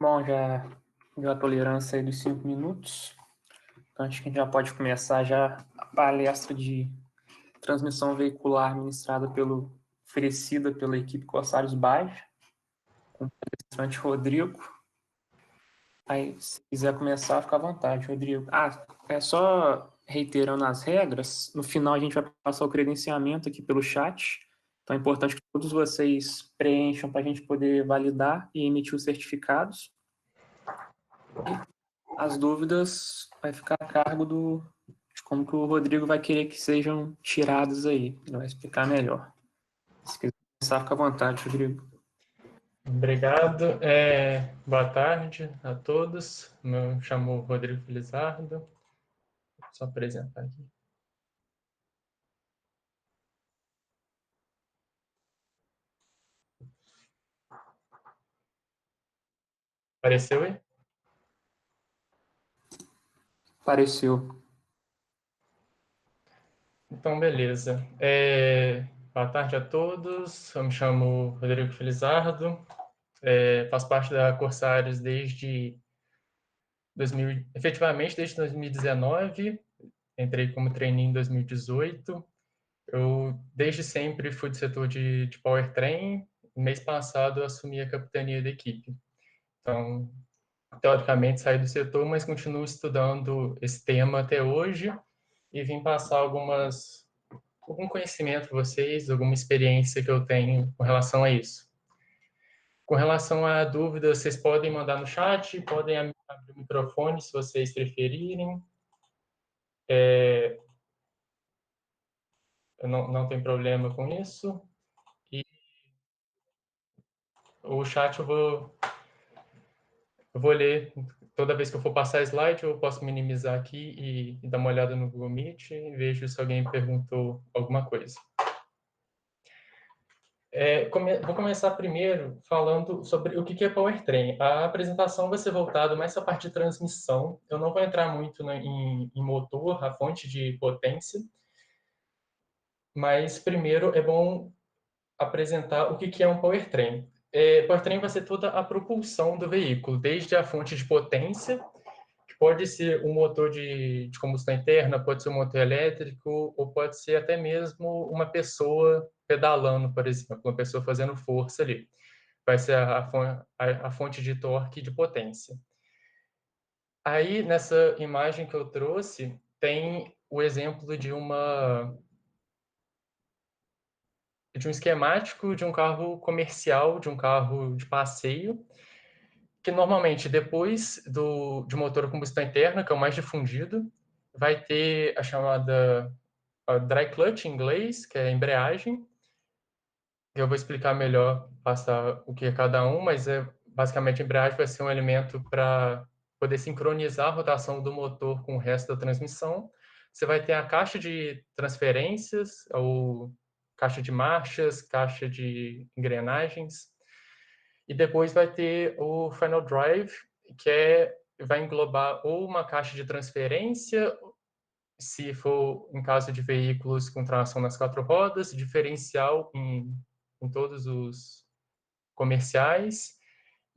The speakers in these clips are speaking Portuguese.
Bom, já deu a tolerância aí dos 5 minutos. Então, acho que a gente já pode começar já a palestra de transmissão veicular oferecida pela equipe Corsários Baixa, com o palestrante Rodrigo. Aí, se quiser começar, fica à vontade, Rodrigo. É só reiterando as regras, no final a gente vai passar o credenciamento aqui pelo chat. Então, é importante que todos vocês preencham para a gente poder validar e emitir os certificados. As dúvidas vai ficar a cargo de como que o Rodrigo vai querer que sejam tiradas aí. Ele vai explicar melhor. Se quiser começar, fica à vontade, Rodrigo. Obrigado. Boa tarde a todos. Me chamo Rodrigo Felizardo. Vou só apresentar aqui. Apareceu aí? Apareceu. Então, beleza. Boa tarde a todos. Eu me chamo Rodrigo Felizardo. Faço parte da Corsários efetivamente desde 2019. Entrei como trainee em 2018. Eu, desde sempre, fui do setor de powertrain. Mês passado, eu assumi a capitania da equipe. Então, teoricamente, saí do setor, mas continuo estudando esse tema até hoje e vim passar algum conhecimento para vocês, alguma experiência que eu tenho com relação a isso. Com relação a dúvidas, vocês podem mandar no chat, podem abrir o microfone se vocês preferirem. Eu não tenho problema com isso. E o chat eu vou ler toda vez que eu for passar slide, eu posso minimizar aqui e dar uma olhada no Google Meet e vejo se alguém perguntou alguma coisa. Vou começar primeiro falando sobre o que é powertrain. A apresentação vai ser voltada mais à parte de transmissão. Eu não vou entrar muito em motor, a fonte de potência, mas primeiro é bom apresentar o que é um powertrain. Powertrain vai ser toda a propulsão do veículo, desde a fonte de potência, que pode ser um motor de combustão interna, pode ser um motor elétrico, ou pode ser até mesmo uma pessoa pedalando, por exemplo, uma pessoa fazendo força ali. Vai ser a fonte de torque e de potência. Aí, nessa imagem que eu trouxe, tem o exemplo de um esquemático de um carro comercial, de um carro de passeio, que normalmente depois de motor a combustão interna, que é o mais difundido, vai ter a chamada dry clutch em inglês, que é a embreagem. Eu vou explicar melhor, passar o que é cada um, mas basicamente a embreagem vai ser um elemento para poder sincronizar a rotação do motor com o resto da transmissão. Você vai ter a caixa de transferências, ou caixa de marchas, caixa de engrenagens, e depois vai ter o final drive, vai englobar ou uma caixa de transferência, se for em caso de veículos com tração nas 4 rodas, diferencial em todos os comerciais,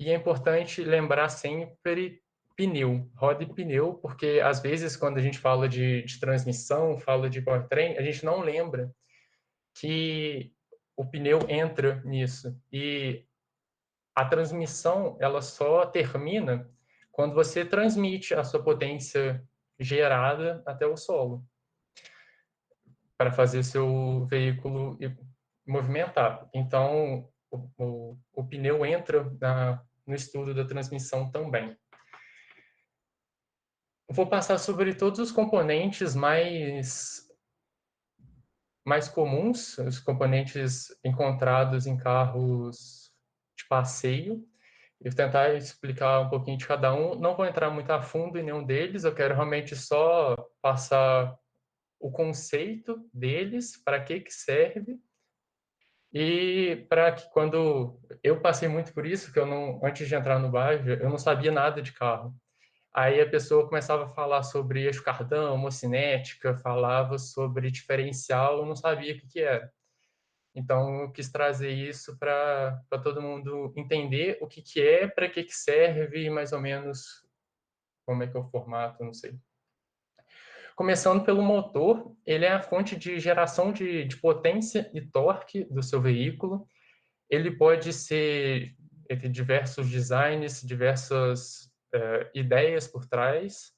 e é importante lembrar sempre pneu, roda e pneu, porque às vezes quando a gente fala de transmissão, fala de powertrain, a gente não lembra que o pneu entra nisso, e a transmissão ela só termina quando você transmite a sua potência gerada até o solo, para fazer seu veículo movimentar. Então, o pneu entra no estudo da transmissão também. Vou passar sobre todos os componentes mais comuns, os componentes encontrados em carros de passeio, e vou tentar explicar um pouquinho de cada um. Não vou entrar muito a fundo em nenhum deles, eu quero realmente só passar o conceito deles, para que serve, e para que quando eu passei muito por isso, que eu não, antes de entrar no bairro, eu não sabia nada de carro. Aí a pessoa começava a falar sobre eixo cardan, homocinética, falava sobre diferencial, eu não sabia o que era. Então, eu quis trazer isso para todo mundo entender o que é, para que serve, e mais ou menos como é que é o formato, não sei. Começando pelo motor, ele é a fonte de geração de potência e torque do seu veículo. Ele pode ser entre diversos designs, diversas ideias por trás,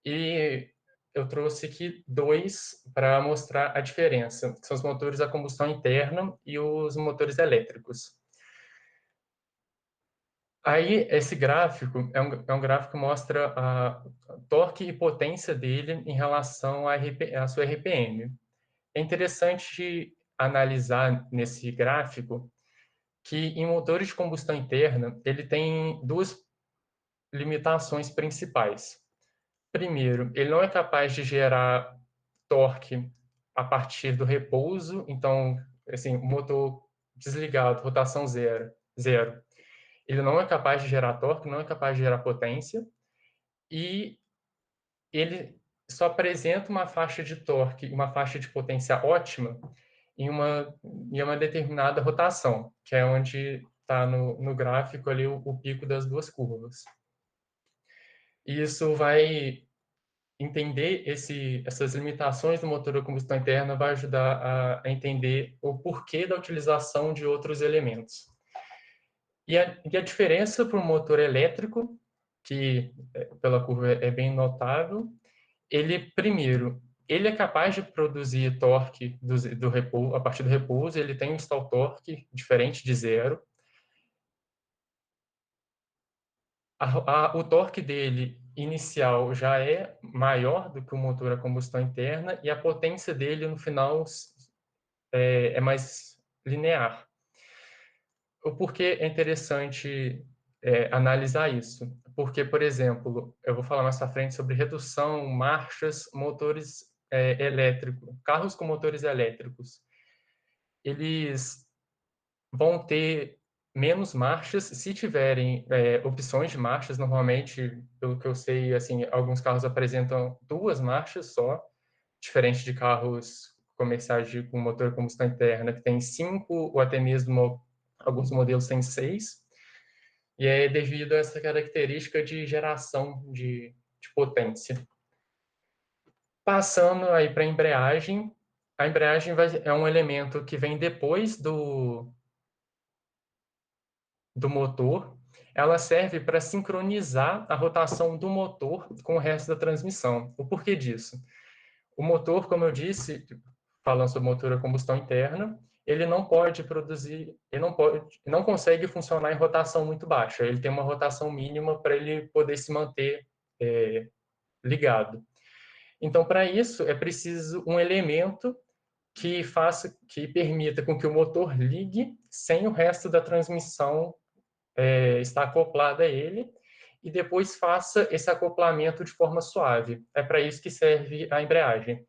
e eu trouxe aqui dois para mostrar a diferença, que são os motores a combustão interna e os motores elétricos. Aí, esse gráfico é um gráfico que mostra a torque e potência dele em relação à sua RPM. É interessante analisar nesse gráfico que em motores de combustão interna, ele tem duas limitações principais. Primeiro, ele não é capaz de gerar torque a partir do repouso, então, assim, o motor desligado, rotação zero, ele não é capaz de gerar torque, não é capaz de gerar potência, e ele só apresenta uma faixa de torque e uma faixa de potência ótima em uma determinada rotação, que é onde está no gráfico ali o pico das duas curvas. E isso vai entender essas limitações do motor a combustão interna, vai ajudar a entender o porquê da utilização de outros elementos. E a diferença para o motor elétrico, que pela curva é bem notável, ele, primeiro, ele é capaz de produzir torque do repouso, a partir do repouso, ele tem um stall torque diferente de zero. O torque dele inicial já é maior do que o motor a combustão interna e a potência dele no final é mais linear. O porquê é interessante analisar isso? Porque, por exemplo, eu vou falar mais à frente sobre redução, marchas, motores elétricos, carros com motores elétricos. Eles vão ter menos marchas se tiverem opções de marchas. Normalmente, pelo que eu sei, assim, alguns carros apresentam duas marchas só, diferente de carros comerciais com motor a combustão interna, que tem cinco, ou até mesmo alguns modelos têm seis, e é devido a essa característica de geração de potência. Passando aí para a embreagem é um elemento que vem depois do motor. Ela serve para sincronizar a rotação do motor com o resto da transmissão. O porquê disso? O motor, como eu disse, falando sobre motor a combustão interna, ele não pode produzir, não consegue funcionar em rotação muito baixa. Ele tem uma rotação mínima para ele poder se manter ligado. Então, para isso, é preciso um elemento que permita com que o motor ligue sem o resto da transmissão estar acoplada a ele, e depois faça esse acoplamento de forma suave. É para isso que serve a embreagem.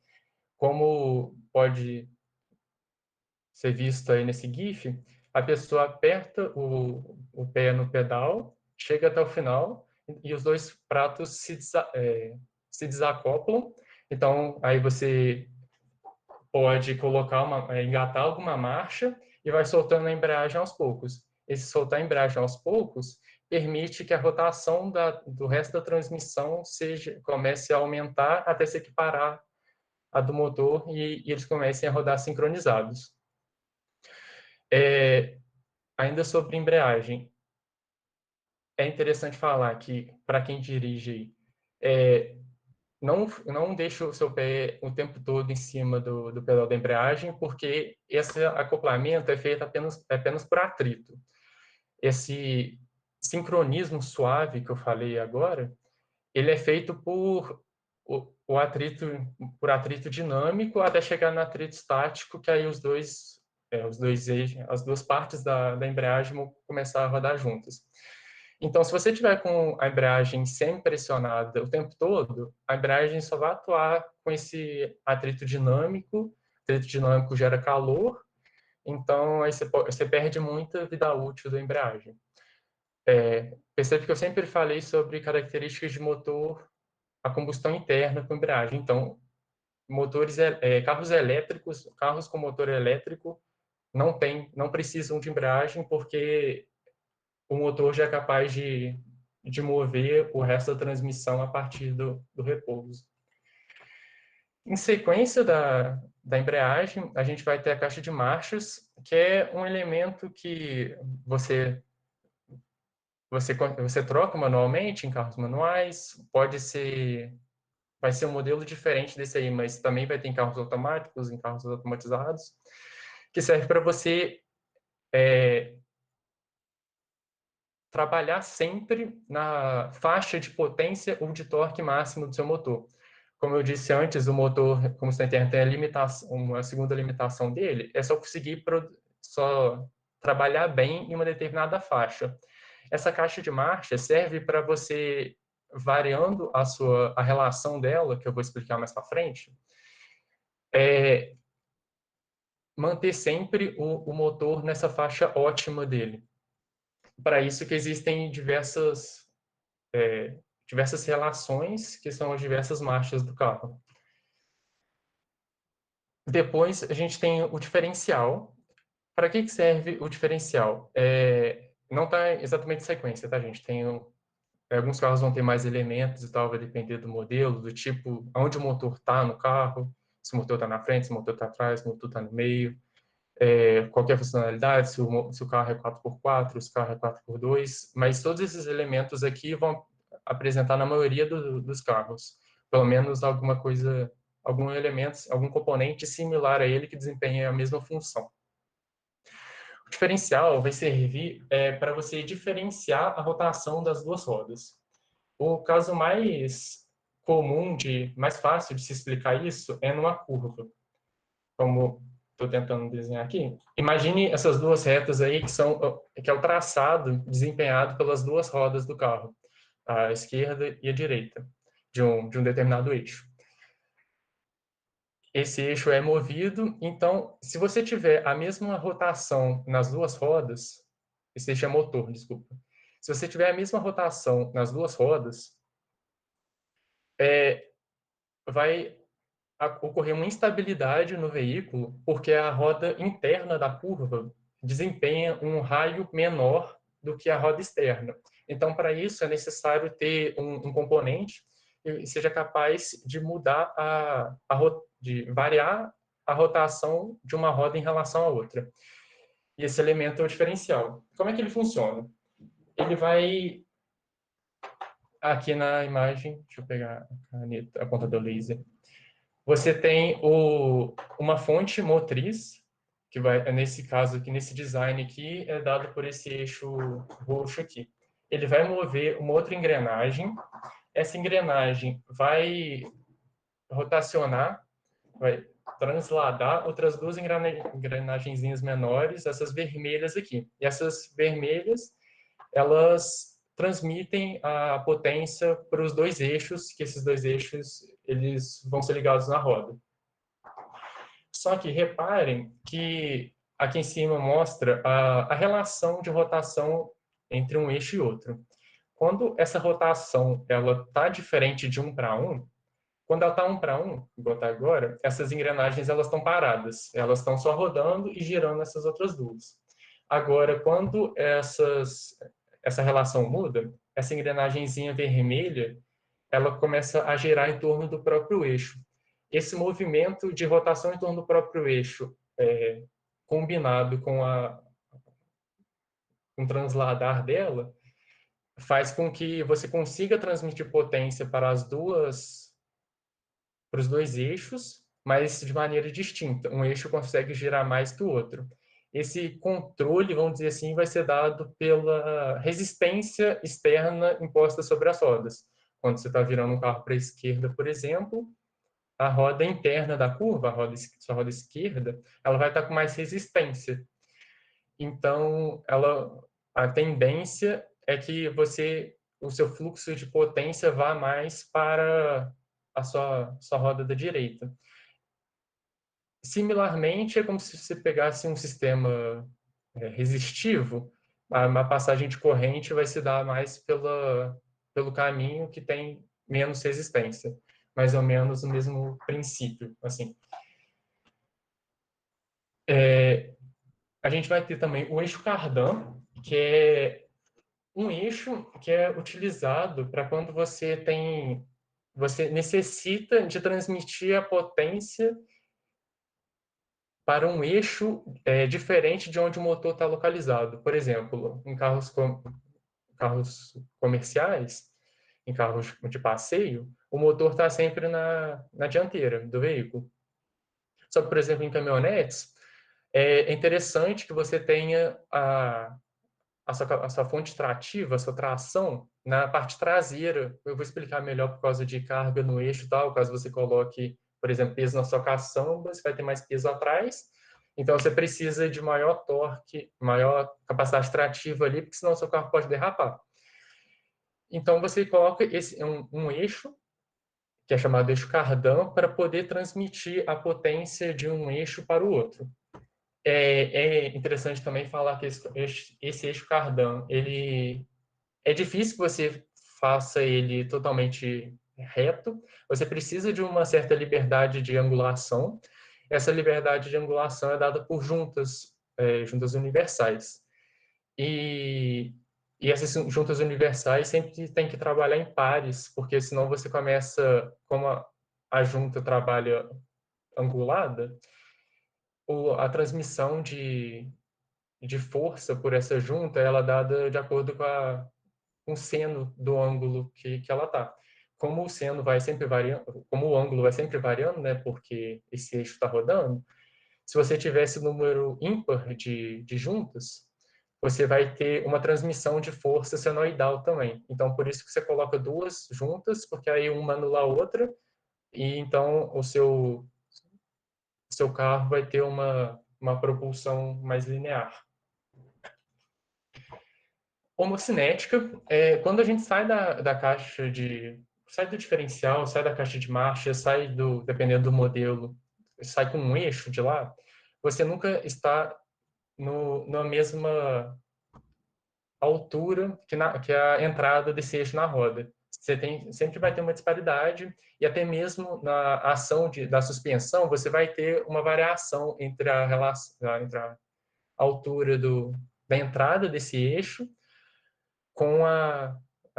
Como pode ser visto aí nesse GIF, a pessoa aperta o pé no pedal, chega até o final, e os dois pratos se desacoplam. Então, aí você pode engatar alguma marcha e vai soltando a embreagem aos poucos. Esse soltar a embreagem aos poucos permite que a rotação do resto da transmissão comece a aumentar até se equiparar a do motor e eles comecem a rodar sincronizados. Ainda sobre embreagem, é interessante falar que, para quem dirige, não deixe o seu pé o tempo todo em cima do pedal da embreagem, porque esse acoplamento é feito apenas por atrito. Esse sincronismo suave que eu falei agora, ele é feito por atrito dinâmico até chegar no atrito estático, que aí as duas partes da embreagem vão começar a rodar juntas. Então, se você tiver com a embreagem semi-pressionada o tempo todo, a embreagem só vai atuar com esse atrito dinâmico. O atrito dinâmico gera calor, então aí você perde muita vida útil da embreagem. Percebe que eu sempre falei sobre características de motor a combustão interna com embreagem. Então, carros elétricos, carros com motor elétrico, não precisam de embreagem, porque o motor já é capaz de mover o resto da transmissão a partir do repouso. Em sequência da embreagem, a gente vai ter a caixa de marchas, que é um elemento que você troca manualmente em carros manuais, vai ser um modelo diferente desse aí, mas também vai ter em carros automáticos, em carros automatizados, que serve para você trabalhar sempre na faixa de potência ou de torque máximo do seu motor. Como eu disse antes, o motor, como você tem a limitação, uma segunda limitação dele, é só conseguir só trabalhar bem em uma determinada faixa. Essa caixa de marcha serve para você, variando a relação dela, que eu vou explicar mais para frente, manter sempre o motor nessa faixa ótima dele. Para isso que existem diversas relações, que são as diversas marchas do carro. Depois, a gente tem o diferencial. Para que serve o diferencial? Não está exatamente em sequência, tá, gente? Alguns carros vão ter mais elementos e tal, vai depender do modelo, do tipo, onde o motor está no carro, se o motor está na frente, se o motor está atrás, se o motor está no meio, qualquer funcionalidade, se o carro é 4x4, se o carro é 4x2, mas todos esses elementos aqui vão apresentar na maioria dos carros, pelo menos alguma coisa, algum elemento, algum componente similar a ele que desempenhe a mesma função. O diferencial vai servir para você diferenciar a rotação das duas rodas. O caso mais comum, mais fácil de se explicar isso é numa curva, como estou tentando desenhar aqui. Imagine essas duas retas aí que é o traçado desempenhado pelas duas rodas do carro, a esquerda e a direita, de um determinado eixo. Esse eixo é movido, então, se você tiver a mesma rotação nas duas rodas, esse eixo é motor, desculpa. Se você tiver a mesma rotação nas duas rodas, vai ocorrer uma instabilidade no veículo, porque a roda interna da curva desempenha um raio menor do que a roda externa. Então, para isso, é necessário ter um componente que seja capaz de mudar de variar a rotação de uma roda em relação à outra. E esse elemento é o diferencial. Como é que ele funciona? Ele vai aqui na imagem, deixa eu pegar a caneta, a ponta do laser. Você tem uma fonte motriz, que vai, nesse caso aqui, nesse design aqui, é dado por esse eixo roxo aqui. Ele vai mover uma outra engrenagem. Essa engrenagem vai rotacionar, vai transladar outras duas engrenagenzinhas menores, essas vermelhas aqui. E essas vermelhas, elas transmitem a potência para os dois eixos, que esses dois eixos eles vão ser ligados na roda. Só que reparem que aqui em cima mostra a relação de rotação entre um eixo e outro. Quando essa rotação ela está diferente de 1 para 1, quando ela está 1 para 1, igual está agora, essas engrenagens elas estão paradas, elas estão só rodando e girando essas outras duas. Agora, quando essa relação muda, essa engrenagenzinha vermelha ela começa a girar em torno do próprio eixo. Esse movimento de rotação em torno do próprio eixo, combinado com o transladar dela, faz com que você consiga transmitir potência para os dois eixos, mas de maneira distinta. Um eixo consegue girar mais que o outro. Esse controle, vamos dizer assim, vai ser dado pela resistência externa imposta sobre as rodas. Quando você está virando um carro para a esquerda, por exemplo, a roda interna da curva, sua roda esquerda, ela vai estar com mais resistência. Então, a tendência é que o seu fluxo de potência vá mais para a sua roda da direita. Similarmente, é como se você pegasse um sistema resistivo, a passagem de corrente vai se dar mais pelo caminho que tem menos resistência. Mais ou menos o mesmo princípio, assim. A gente vai ter também o eixo cardan, que é um eixo que é utilizado para quando você necessita de transmitir a potência para um eixo diferente de onde o motor está localizado. Por exemplo, em carros comerciais, em carros de passeio, o motor está sempre na dianteira do veículo. Só que, por exemplo, em caminhonetes, é interessante que você tenha a sua fonte trativa, a sua tração, na parte traseira. Eu vou explicar melhor por causa de carga no eixo e tal, caso você coloque, por exemplo, peso na sua caçamba, você vai ter mais peso atrás. Então, você precisa de maior torque, maior capacidade trativa ali, porque senão o seu carro pode derrapar. Então, você coloca um eixo, que é chamado eixo cardan, para poder transmitir a potência de um eixo para o outro. É interessante também falar que esse eixo cardan, ele é difícil que você faça ele totalmente reto. Você precisa de uma certa liberdade de angulação. Essa liberdade de angulação é dada por juntas universais. E, e essas juntas universais sempre tem que trabalhar em pares, porque senão você começa, como a junta trabalha angulada, a transmissão de força por essa junta ela é dada de acordo com o seno do ângulo que ela está. Como o seno vai sempre variando, como o ângulo vai sempre variando, né, porque esse eixo está rodando, se você tivesse número ímpar de juntas, você vai ter uma transmissão de força senoidal também. Então, por isso que você coloca duas juntas, porque aí uma anula a outra, e então o seu carro vai ter uma propulsão mais linear. Homocinética, quando a gente sai da caixa sai do diferencial, sai da caixa de marcha, dependendo do modelo, sai com um eixo de lá, você nunca está na mesma altura que a entrada desse eixo na roda. Sempre vai ter uma disparidade e até mesmo na ação da suspensão, você vai ter uma variação entre entre a altura da entrada desse eixo com a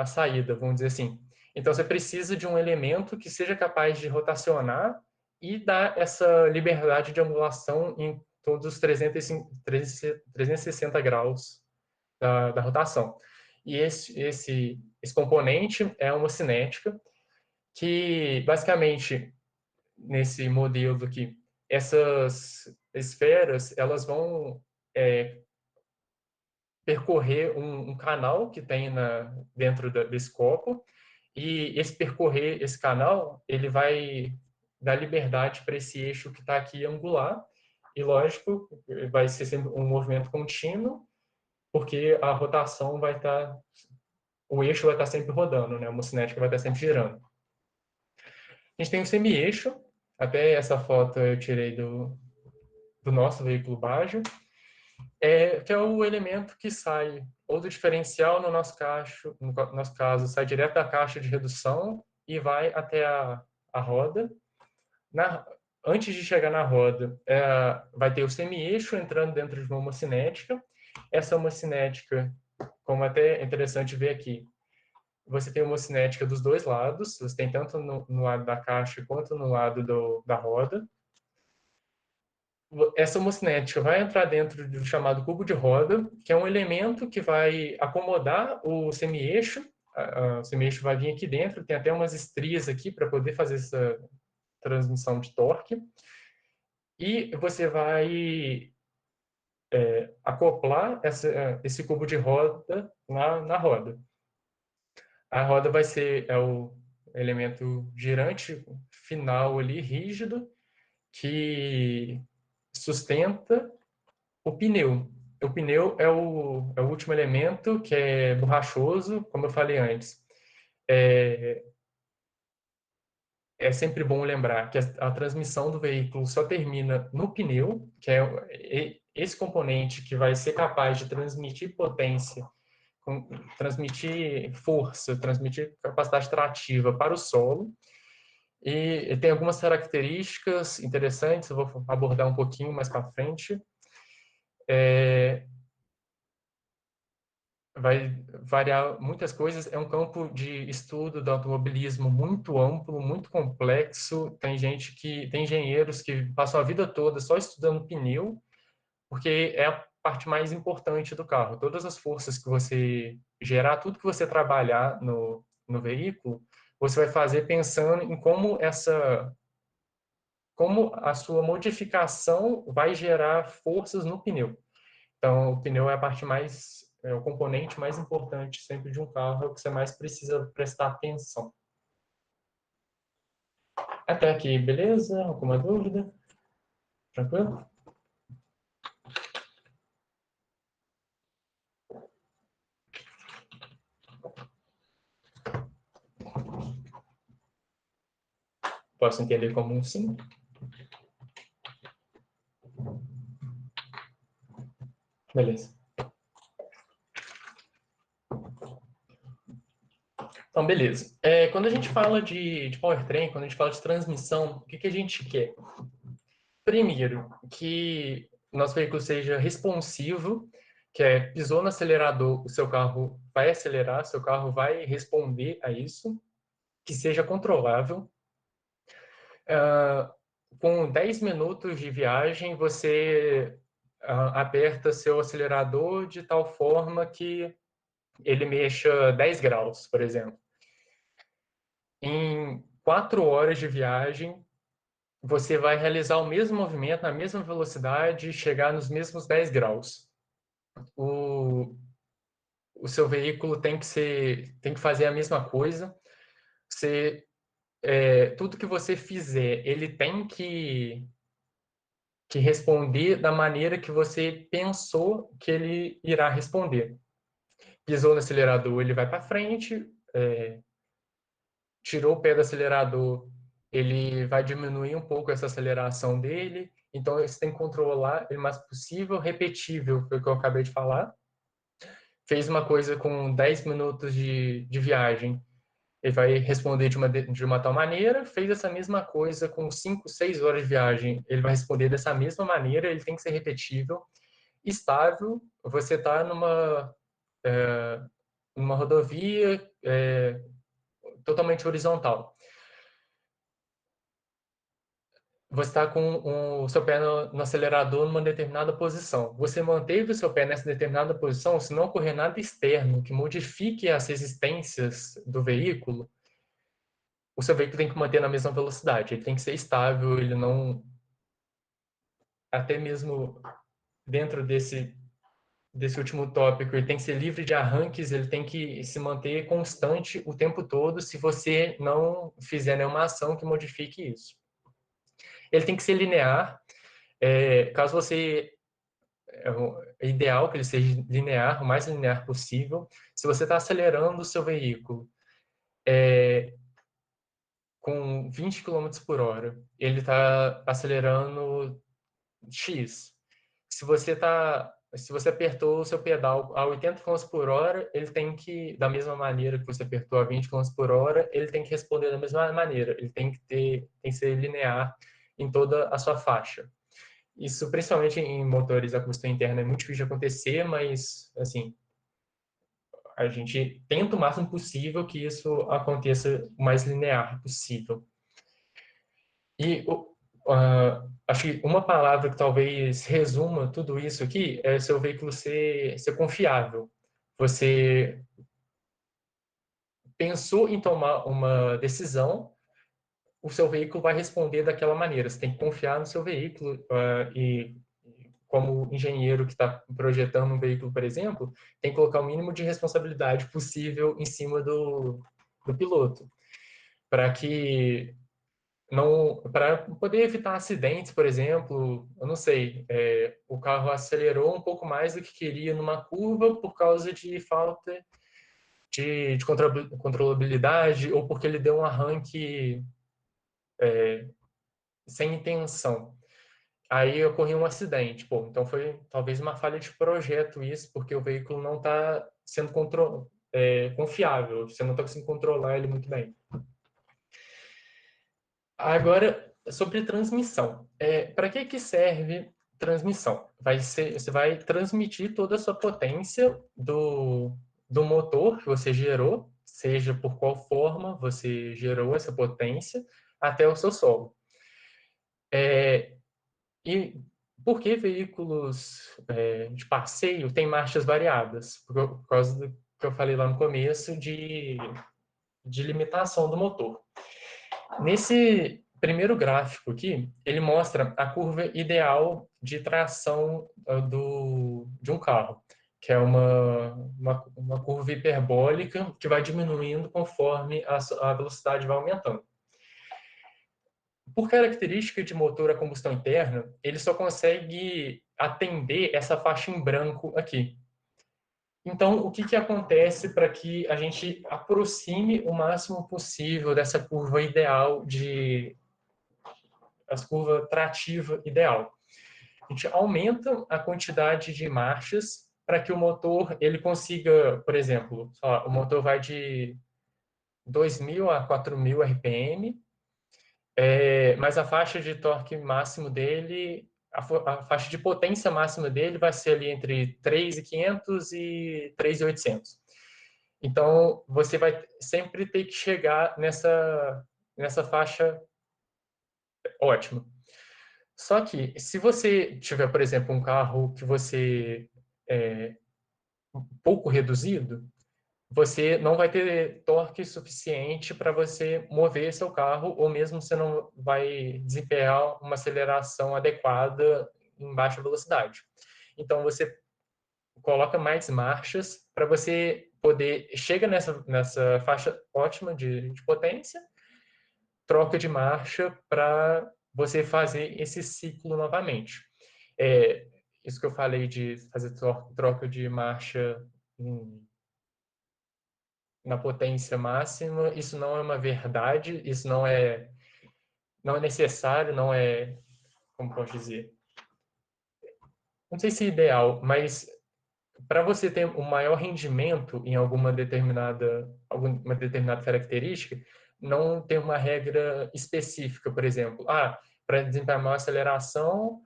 saída, vamos dizer assim. Então, você precisa de um elemento que seja capaz de rotacionar e dar essa liberdade de angulação em todos os 360 graus da rotação. E esse componente é uma cinética que, basicamente, nesse modelo aqui, essas esferas, elas vão percorrer um canal que tem dentro desse copo, e percorrer esse canal, ele vai dar liberdade para esse eixo que está aqui angular, e lógico, vai ser sempre um movimento contínuo, porque a rotação o eixo vai estar sempre rodando, né? A homocinética vai estar sempre girando. A gente tem um semi-eixo, até essa foto eu tirei do nosso veículo Baja, que é o elemento que sai ou do diferencial no nosso caso, sai direto da caixa de redução e vai até a roda. Antes de chegar na roda, vai ter o semi-eixo entrando dentro de uma homocinética. Essa homocinética, como até é interessante ver aqui, você tem uma homocinética dos dois lados, você tem tanto no lado da caixa quanto no lado da roda. Essa homocinética vai entrar dentro do chamado cubo de roda, que é um elemento que vai acomodar o semi-eixo. O semi-eixo vai vir aqui dentro, tem até umas estrias aqui para poder fazer essa transmissão de torque. E você vai acoplar esse cubo de roda na roda. A roda vai ser o elemento girante final ali, rígido, que sustenta o pneu. O pneu é o último elemento, que é borrachoso, como eu falei antes. É sempre bom lembrar que a transmissão do veículo só termina no pneu, que é esse componente que vai ser capaz de transmitir potência, transmitir força, transmitir capacidade trativa para o solo. E tem algumas características interessantes, eu vou abordar um pouquinho mais para frente. vai variar muitas coisas. É um campo de estudo do automobilismo muito amplo, muito complexo. Tem engenheiros que passam a vida toda só estudando pneu, porque é a parte mais importante do carro. Todas as forças que você gerar, tudo que você trabalhar no veículo, você vai fazer pensando em como a sua modificação vai gerar forças no pneu. Então, o pneu é a parte é o componente mais importante sempre de um carro, é o que você mais precisa prestar atenção. Até aqui, beleza? Alguma dúvida? Tranquilo? Posso entender como um sim? Beleza. Então, beleza. Quando a gente fala de powertrain, quando a gente fala de transmissão, o que a gente quer? Primeiro, que o nosso veículo seja responsivo, que pisou no acelerador, o seu carro vai acelerar, seu carro vai responder a isso, que seja controlável. Com 10 minutos de viagem, você aperta seu acelerador de tal forma que ele mexa 10 graus, por exemplo. Em 4 horas de viagem, você vai realizar o mesmo movimento, na mesma velocidade, chegar nos mesmos 10 graus. O seu veículo tem que fazer a mesma coisa. Tudo que você fizer, ele tem que responder da maneira que você pensou que ele irá responder. Pisou no acelerador, ele vai para frente, tirou o pé do acelerador, ele vai diminuir um pouco essa aceleração dele, então você tem que controlar ele o mais possível, repetível, foi o que eu acabei de falar. Fez uma coisa com 10 minutos de viagem, ele vai responder de uma tal maneira, fez essa mesma coisa com 5, 6 horas de viagem, ele vai responder dessa mesma maneira, ele tem que ser repetível, estável, você está numa rodovia totalmente horizontal. Você está com o seu pé no acelerador numa determinada posição. Você manteve o seu pé nessa determinada posição, se não ocorrer nada externo que modifique as resistências do veículo, o seu veículo tem que manter na mesma velocidade. Ele tem que ser estável, ele não... Até mesmo dentro desse último tópico, ele tem que ser livre de arranques, ele tem que se manter constante o tempo todo se você não fizer nenhuma ação que modifique isso. Ele tem que ser linear. Caso você... É ideal que ele seja linear, o mais linear possível. Se você está acelerando o seu veículo com 20 km por hora, ele está acelerando X. Se você apertou o seu pedal a 80 km por hora, ele tem que, da mesma maneira que você apertou a 20 km por hora, ele tem que responder da mesma maneira. Ele tem que ser linear em toda a sua faixa. Isso, principalmente em motores a combustão interna, é muito difícil de acontecer, mas, assim, a gente tenta o máximo possível que isso aconteça o mais linear possível. E acho que uma palavra que talvez resuma tudo isso aqui é seu veículo ser confiável. Você pensou em tomar uma decisão, o seu veículo vai responder daquela maneira. Você tem que confiar no seu veículo e como engenheiro que está projetando um veículo, por exemplo, tem que colocar o mínimo de responsabilidade possível em cima do piloto, para que não, para poder evitar acidentes, por exemplo, eu não sei, o carro acelerou um pouco mais do que queria numa curva por causa de falta de controlabilidade ou porque ele deu um arranque sem intenção. Aí ocorreu um acidente. Pô, então foi talvez uma falha de projeto isso, porque o veículo não está sendo confiável, você não está conseguindo controlar ele muito bem. Agora, sobre transmissão. Para que serve transmissão. Você vai transmitir toda a sua potência do motor que você gerou, seja por qual forma você gerou essa potência, até o seu solo. E por que veículos de passeio têm marchas variadas? Por causa do que eu falei lá no começo de limitação do motor. Nesse primeiro gráfico aqui, ele mostra a curva ideal de tração de um carro, que é uma curva hiperbólica que vai diminuindo conforme a velocidade vai aumentando. Por característica de motor a combustão interna, ele só consegue atender essa faixa em branco aqui. Então, o que acontece para que a gente aproxime o máximo possível dessa curva ideal essa curva trativa ideal? A gente aumenta a quantidade de marchas para que o motor ele consiga, por exemplo, o motor vai de 2.000 a 4.000 RPM, mas a faixa de torque máximo dele, a faixa de potência máxima dele vai ser ali entre 3.500 e 3.800. Então, você vai sempre ter que chegar nessa faixa ótima. Só que, se você tiver, por exemplo, um carro que você é um pouco reduzido, você não vai ter torque suficiente para você mover seu carro, ou mesmo você não vai desempenhar uma aceleração adequada em baixa velocidade. Então, você coloca mais marchas para você poder... Chega nessa faixa ótima de potência, troca de marcha para você fazer esse ciclo novamente. Isso que eu falei de fazer troca de marcha na potência máxima, isso não é uma verdade, isso não é necessário, não é, como posso dizer, não sei se é ideal, mas para você ter um maior rendimento em alguma determinada característica, não tem uma regra específica, por exemplo, para desempenhar maior aceleração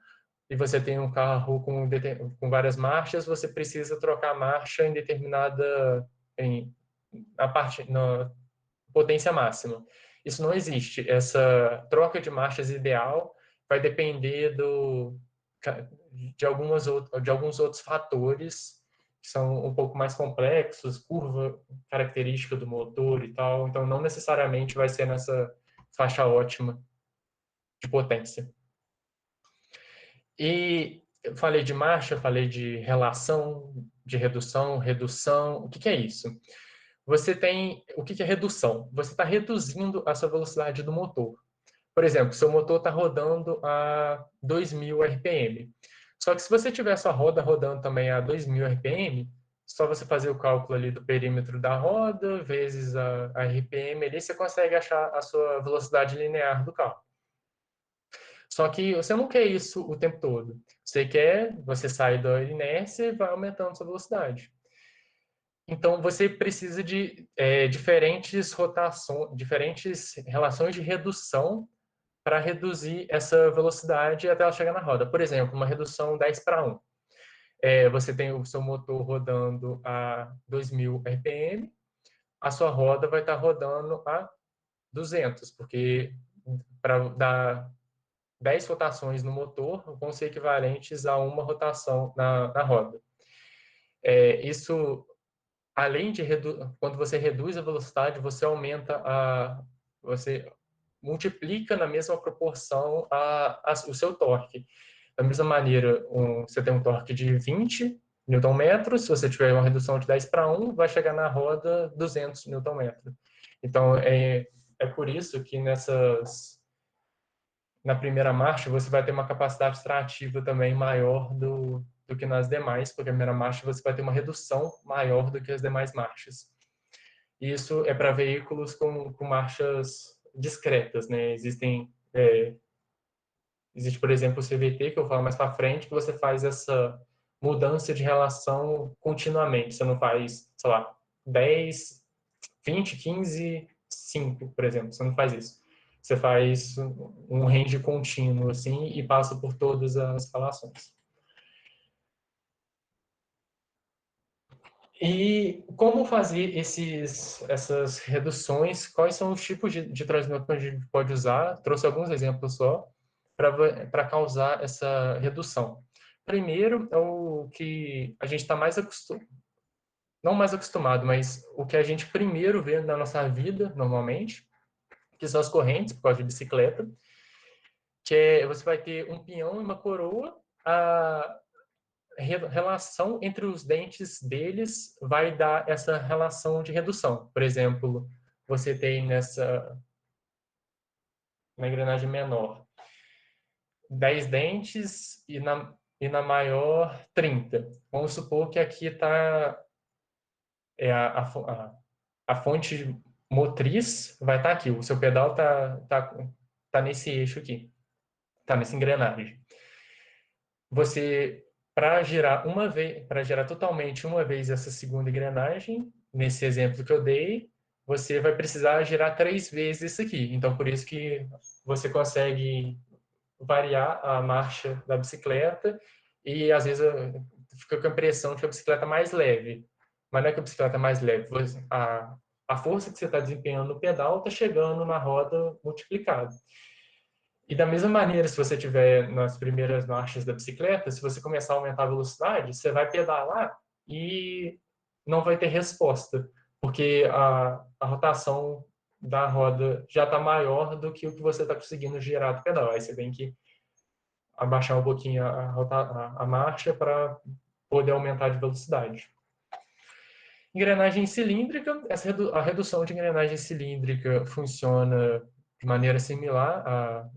e você tem um carro com várias marchas, você precisa trocar a marcha em determinada na potência máxima. Isso não existe. Essa troca de marchas ideal vai depender de alguns outros fatores que são um pouco mais complexos, curva característica do motor e tal. Então, não necessariamente vai ser nessa faixa ótima de potência. E eu falei de marcha, falei de relação, de redução, redução. O que é isso? Você tem... O que é redução? Você está reduzindo a sua velocidade do motor. Por exemplo, seu motor está rodando a 2.000 RPM. Só que se você tiver sua roda rodando também a 2.000 RPM, só você fazer o cálculo ali do perímetro da roda, vezes a RPM, ali você consegue achar a sua velocidade linear do carro. Só que você não quer isso o tempo todo. Você sai da inércia e vai aumentando sua velocidade. Então, você precisa de diferentes relações de redução para reduzir essa velocidade até ela chegar na roda. Por exemplo, uma redução 10:1. Você tem o seu motor rodando a 2.000 RPM, a sua roda vai estar rodando a 200, porque para dar 10 rotações no motor vão ser equivalentes a uma rotação na roda. Isso, além de quando você reduz a velocidade, você multiplica na mesma proporção o seu torque. Da mesma maneira, você tem um torque de 20 Nm, se você tiver uma redução de 10:1, vai chegar na roda 200 Nm. Então, é por isso que na primeira marcha você vai ter uma capacidade extrativa também maior do que nas demais, porque na primeira marcha você vai ter uma redução maior do que as demais marchas. Isso é para veículos com marchas discretas, né? Existe, por exemplo, o CVT, que eu falo mais para frente, que você faz essa mudança de relação continuamente. Você não faz, sei lá, 10, 20, 15, 5, por exemplo. Você não faz isso. Você faz um range contínuo, assim, e passa por todas as relações. E como fazer essas reduções? Quais são os tipos de transmissão que a gente pode usar? Trouxe alguns exemplos só para causar essa redução. Primeiro é o que a gente está mais acostumado, não mais acostumado, mas o que a gente primeiro vê na nossa vida, normalmente, que são as correntes, por causa de bicicleta, que você vai ter um peão e uma coroa, a relação entre os dentes deles vai dar essa relação de redução. Por exemplo, você tem na engrenagem menor 10 dentes e na maior 30. Vamos supor que aqui está a fonte motriz vai estar aqui, o seu pedal tá nesse eixo aqui, está nessa engrenagem. Você, para girar uma vez, para girar totalmente uma vez essa segunda engrenagem, nesse exemplo que eu dei, você vai precisar girar 3 vezes isso aqui. Então, por isso que você consegue variar a marcha da bicicleta e, às vezes, fica com a impressão de que a bicicleta é mais leve. Mas não é que a bicicleta é mais leve. A força que você está desempenhando no pedal está chegando na roda multiplicada. E da mesma maneira, se você tiver nas primeiras marchas da bicicleta, se você começar a aumentar a velocidade, você vai pedalar e não vai ter resposta, porque a rotação da roda já está maior do que o que você está conseguindo girar do pedal. Aí você tem que abaixar um pouquinho a marcha para poder aumentar de velocidade. Engrenagem cilíndrica, a redução de engrenagem cilíndrica funciona de maneira similar a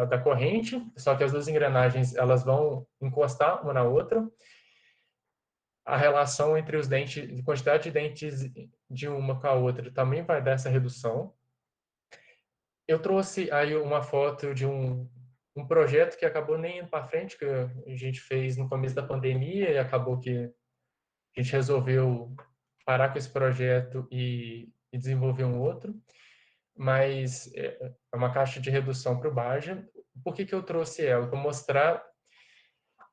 da corrente, só que as duas engrenagens elas vão encostar uma na outra. A relação entre os dentes, a quantidade de dentes de uma com a outra também vai dar essa redução. Eu trouxe aí uma foto de um projeto que acabou nem indo para frente, que a gente fez no começo da pandemia e acabou que a gente resolveu parar com esse projeto e desenvolver um outro. Mas é uma caixa de redução para o Baja. Por que eu trouxe ela? Para mostrar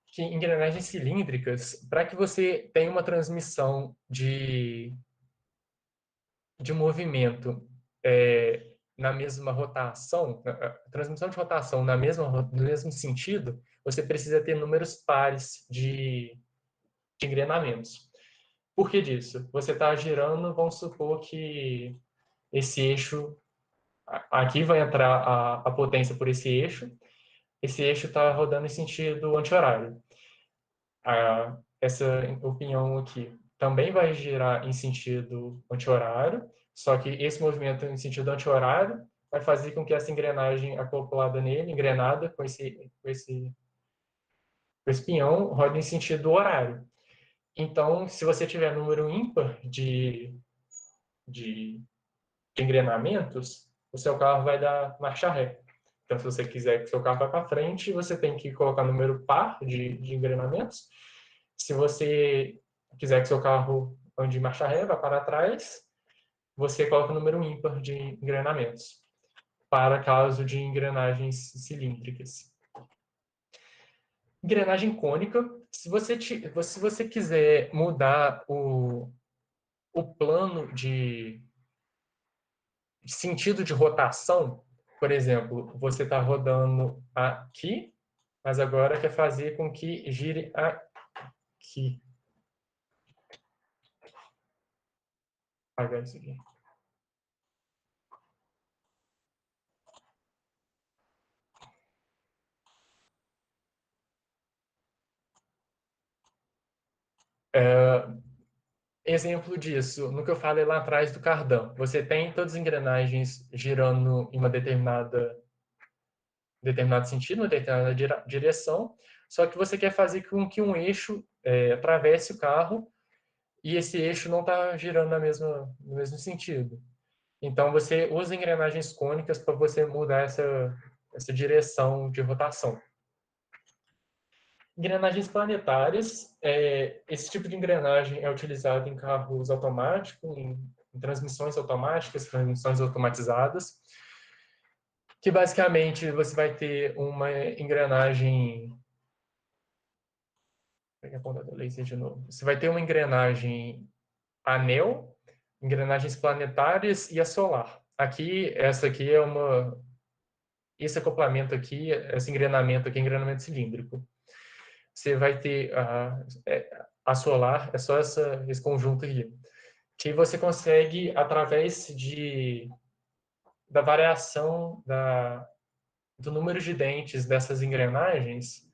que engrenagens cilíndricas, para que você tenha uma transmissão de movimento na mesma rotação, a transmissão de rotação no mesmo sentido, você precisa ter números pares de engrenamentos. Por que disso? Você está girando, vamos supor que esse eixo, aqui vai entrar a potência por esse eixo está rodando em sentido anti-horário. Essa opinião aqui também vai girar em sentido anti-horário, só que esse movimento em sentido anti-horário vai fazer com que essa engrenagem acoplada nele, engrenada com esse pinhão, rode em sentido horário. Então, se você tiver número ímpar de engrenamentos, o seu carro vai dar marcha ré. Então, se você quiser que o seu carro vá para frente, você tem que colocar número par de engrenamentos. Se você quiser que seu carro ande em marcha ré, vá para trás, você coloca o número ímpar de engrenamentos, para caso de engrenagens cilíndricas. Engrenagem cônica, se você quiser mudar o plano de sentido de rotação, por exemplo, você está rodando aqui, mas agora quer fazer com que gire aqui. Vou apagar isso aqui. Exemplo disso, no que eu falei lá atrás do cardão. Você tem todas as engrenagens girando em uma determinado sentido, uma determinada direção, só que você quer fazer com que um eixo atravesse o carro e esse eixo não está girando no mesmo sentido. Então, você usa engrenagens cônicas para você mudar essa direção de rotação. Engrenagens planetárias, esse tipo de engrenagem é utilizado em carros automáticos, em transmissões automáticas, transmissões automatizadas. que basicamente você vai ter uma engrenagem... Vou pegar a ponta do laser de novo. Você vai ter uma engrenagem anel, engrenagens planetárias e a solar. Aqui, essa aqui é uma... Esse acoplamento aqui, esse engrenamento aqui é engrenamento cilíndrico. Você vai ter a solar, é só esse conjunto aqui, que você consegue, através da variação do número de dentes dessas engrenagens,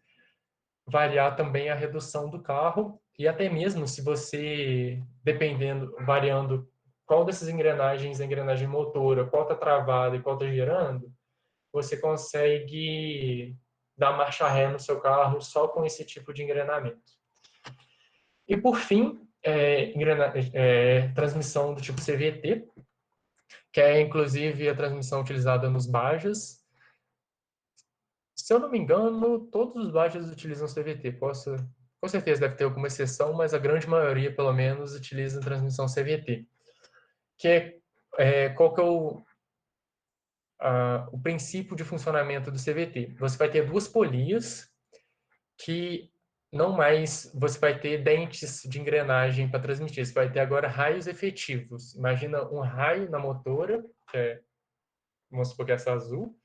variar também a redução do carro e até mesmo se você, dependendo, variando qual dessas engrenagens é a engrenagem motora, qual está travada e qual está girando, você consegue dar marcha ré no seu carro só com esse tipo de engrenamento. E por fim, transmissão do tipo CVT, que é inclusive a transmissão utilizada nos Bajas. Se eu não me engano, todos os Bajas utilizam CVT. Com certeza deve ter alguma exceção, mas a grande maioria, pelo menos, utiliza a transmissão CVT. Qual que é o princípio de funcionamento do CVT? Você vai ter duas polias que não mais você vai ter dentes de engrenagem para transmitir, você vai ter agora raios efetivos. Imagina um raio na motora, vamos supor que é essa azul,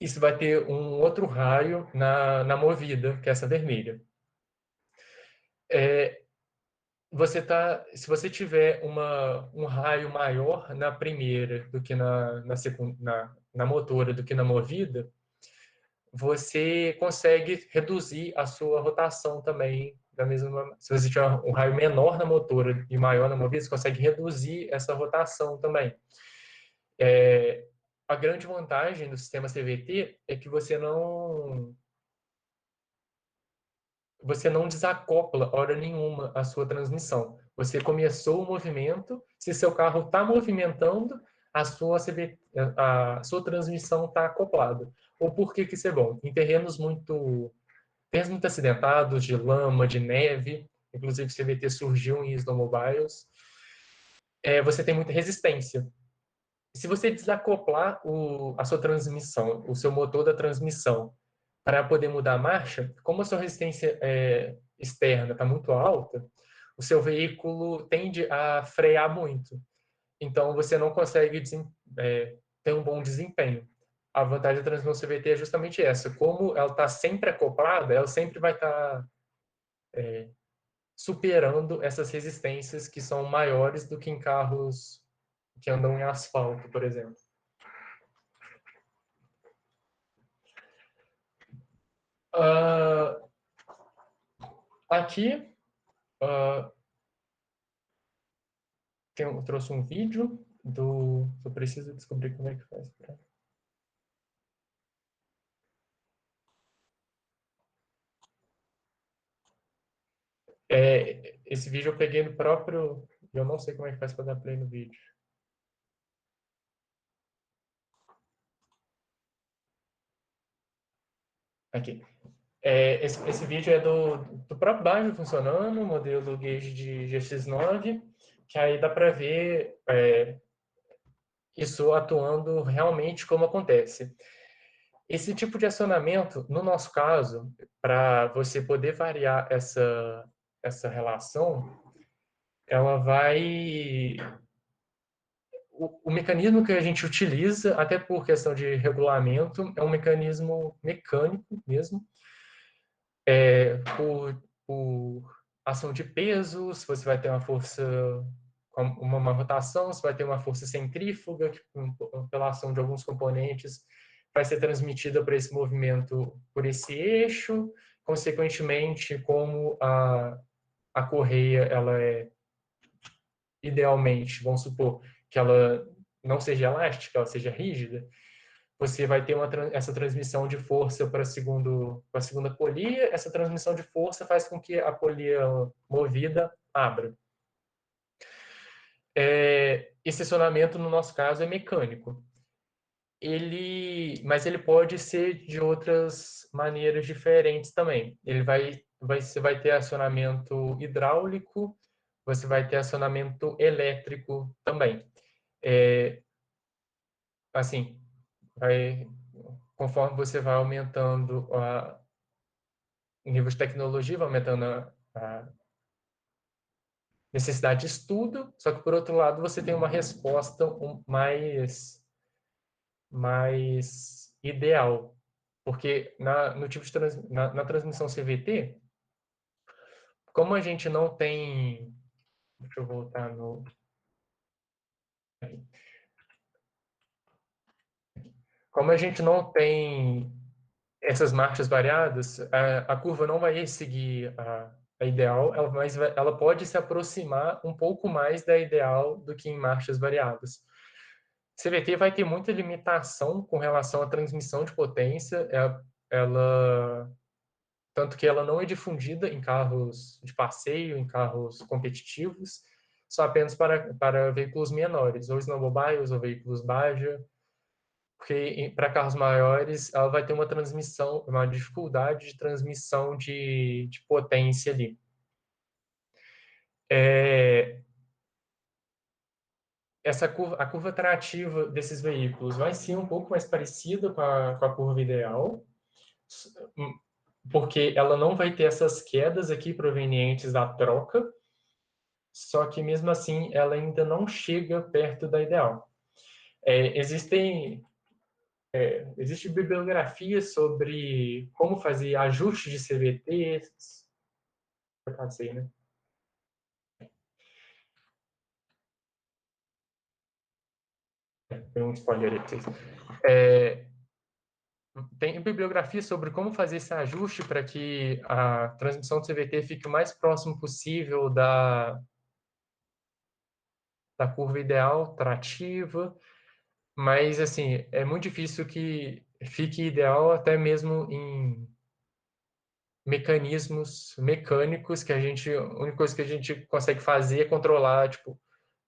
e você vai ter um outro raio na movida, que é essa vermelha. Se você tiver um raio maior na primeira do que na motora do que na movida, você consegue reduzir a sua rotação também. Se você tiver um raio menor na motora e maior na movida, você consegue reduzir essa rotação também. A grande vantagem do sistema CVT é que você não desacopla hora nenhuma a sua transmissão. Você começou o movimento, se seu carro está movimentando, a sua transmissão está acoplada. Ou por que isso é bom? Em terrenos muito acidentados, de lama, de neve, inclusive o CVT surgiu em snowmobiles, você tem muita resistência. Se você desacoplar a sua transmissão, o seu motor da transmissão, para poder mudar a marcha, como a sua resistência externa está muito alta, o seu veículo tende a frear muito. Então, você não consegue ter um bom desempenho. A vantagem da transmissão CVT é justamente essa. Como ela está sempre acoplada, ela sempre vai estar superando essas resistências que são maiores do que em carros que andam em asfalto, por exemplo. Aqui, eu trouxe um vídeo eu preciso descobrir como é que faz para... Esse vídeo eu peguei no próprio... Eu não sei como é que faz para dar play no vídeo. Aqui. Esse vídeo é do próprio Bajo funcionando, modelo Gauge de GX9, que aí dá para ver isso atuando realmente como acontece. Esse tipo de acionamento, no nosso caso, para você poder variar essa relação, ela vai... O mecanismo que a gente utiliza, até por questão de regulamento, é um mecanismo mecânico mesmo, por ação de pesos, você vai ter uma força, uma rotação, você vai ter uma força centrífuga, que, pela ação de alguns componentes, vai ser transmitida para esse movimento por esse eixo. Consequentemente, como a correia, ela é, idealmente, vamos supor, que ela não seja elástica, ela seja rígida, você vai ter essa transmissão de força para a segunda polia, essa transmissão de força faz com que a polia movida abra. Esse acionamento, no nosso caso, é mecânico. Mas ele pode ser de outras maneiras diferentes também. Você vai ter acionamento hidráulico, você vai ter acionamento elétrico também. Assim, conforme você vai aumentando o nível de tecnologia, vai aumentando a necessidade de estudo, só que, por outro lado, você tem uma resposta mais ideal. Porque no tipo de na transmissão CVT, como a gente não tem... Deixa eu voltar no... Como a gente não tem essas marchas variadas, a curva não vai seguir a ideal, ela pode se aproximar um pouco mais da ideal do que em marchas variadas. CVT vai ter muita limitação com relação à transmissão de potência, tanto que ela não é difundida em carros de passeio, em carros competitivos, só apenas para veículos menores, ou snowmobiles, ou veículos Baja, porque para carros maiores ela vai ter uma dificuldade de transmissão de potência ali. A curva trativa desses veículos vai ser um pouco mais parecida com a curva ideal, porque ela não vai ter essas quedas aqui provenientes da troca, só que mesmo assim ela ainda não chega perto da ideal. Existe bibliografia sobre como fazer ajuste de CVT. Eu passei, né? Tem um spoiler aí pra vocês. Tem bibliografia sobre como fazer esse ajuste para que a transmissão do CVT fique o mais próximo possível da curva ideal trativa, mas assim, é muito difícil que fique ideal até mesmo em mecanismos mecânicos a única coisa que a gente consegue fazer é controlar, tipo,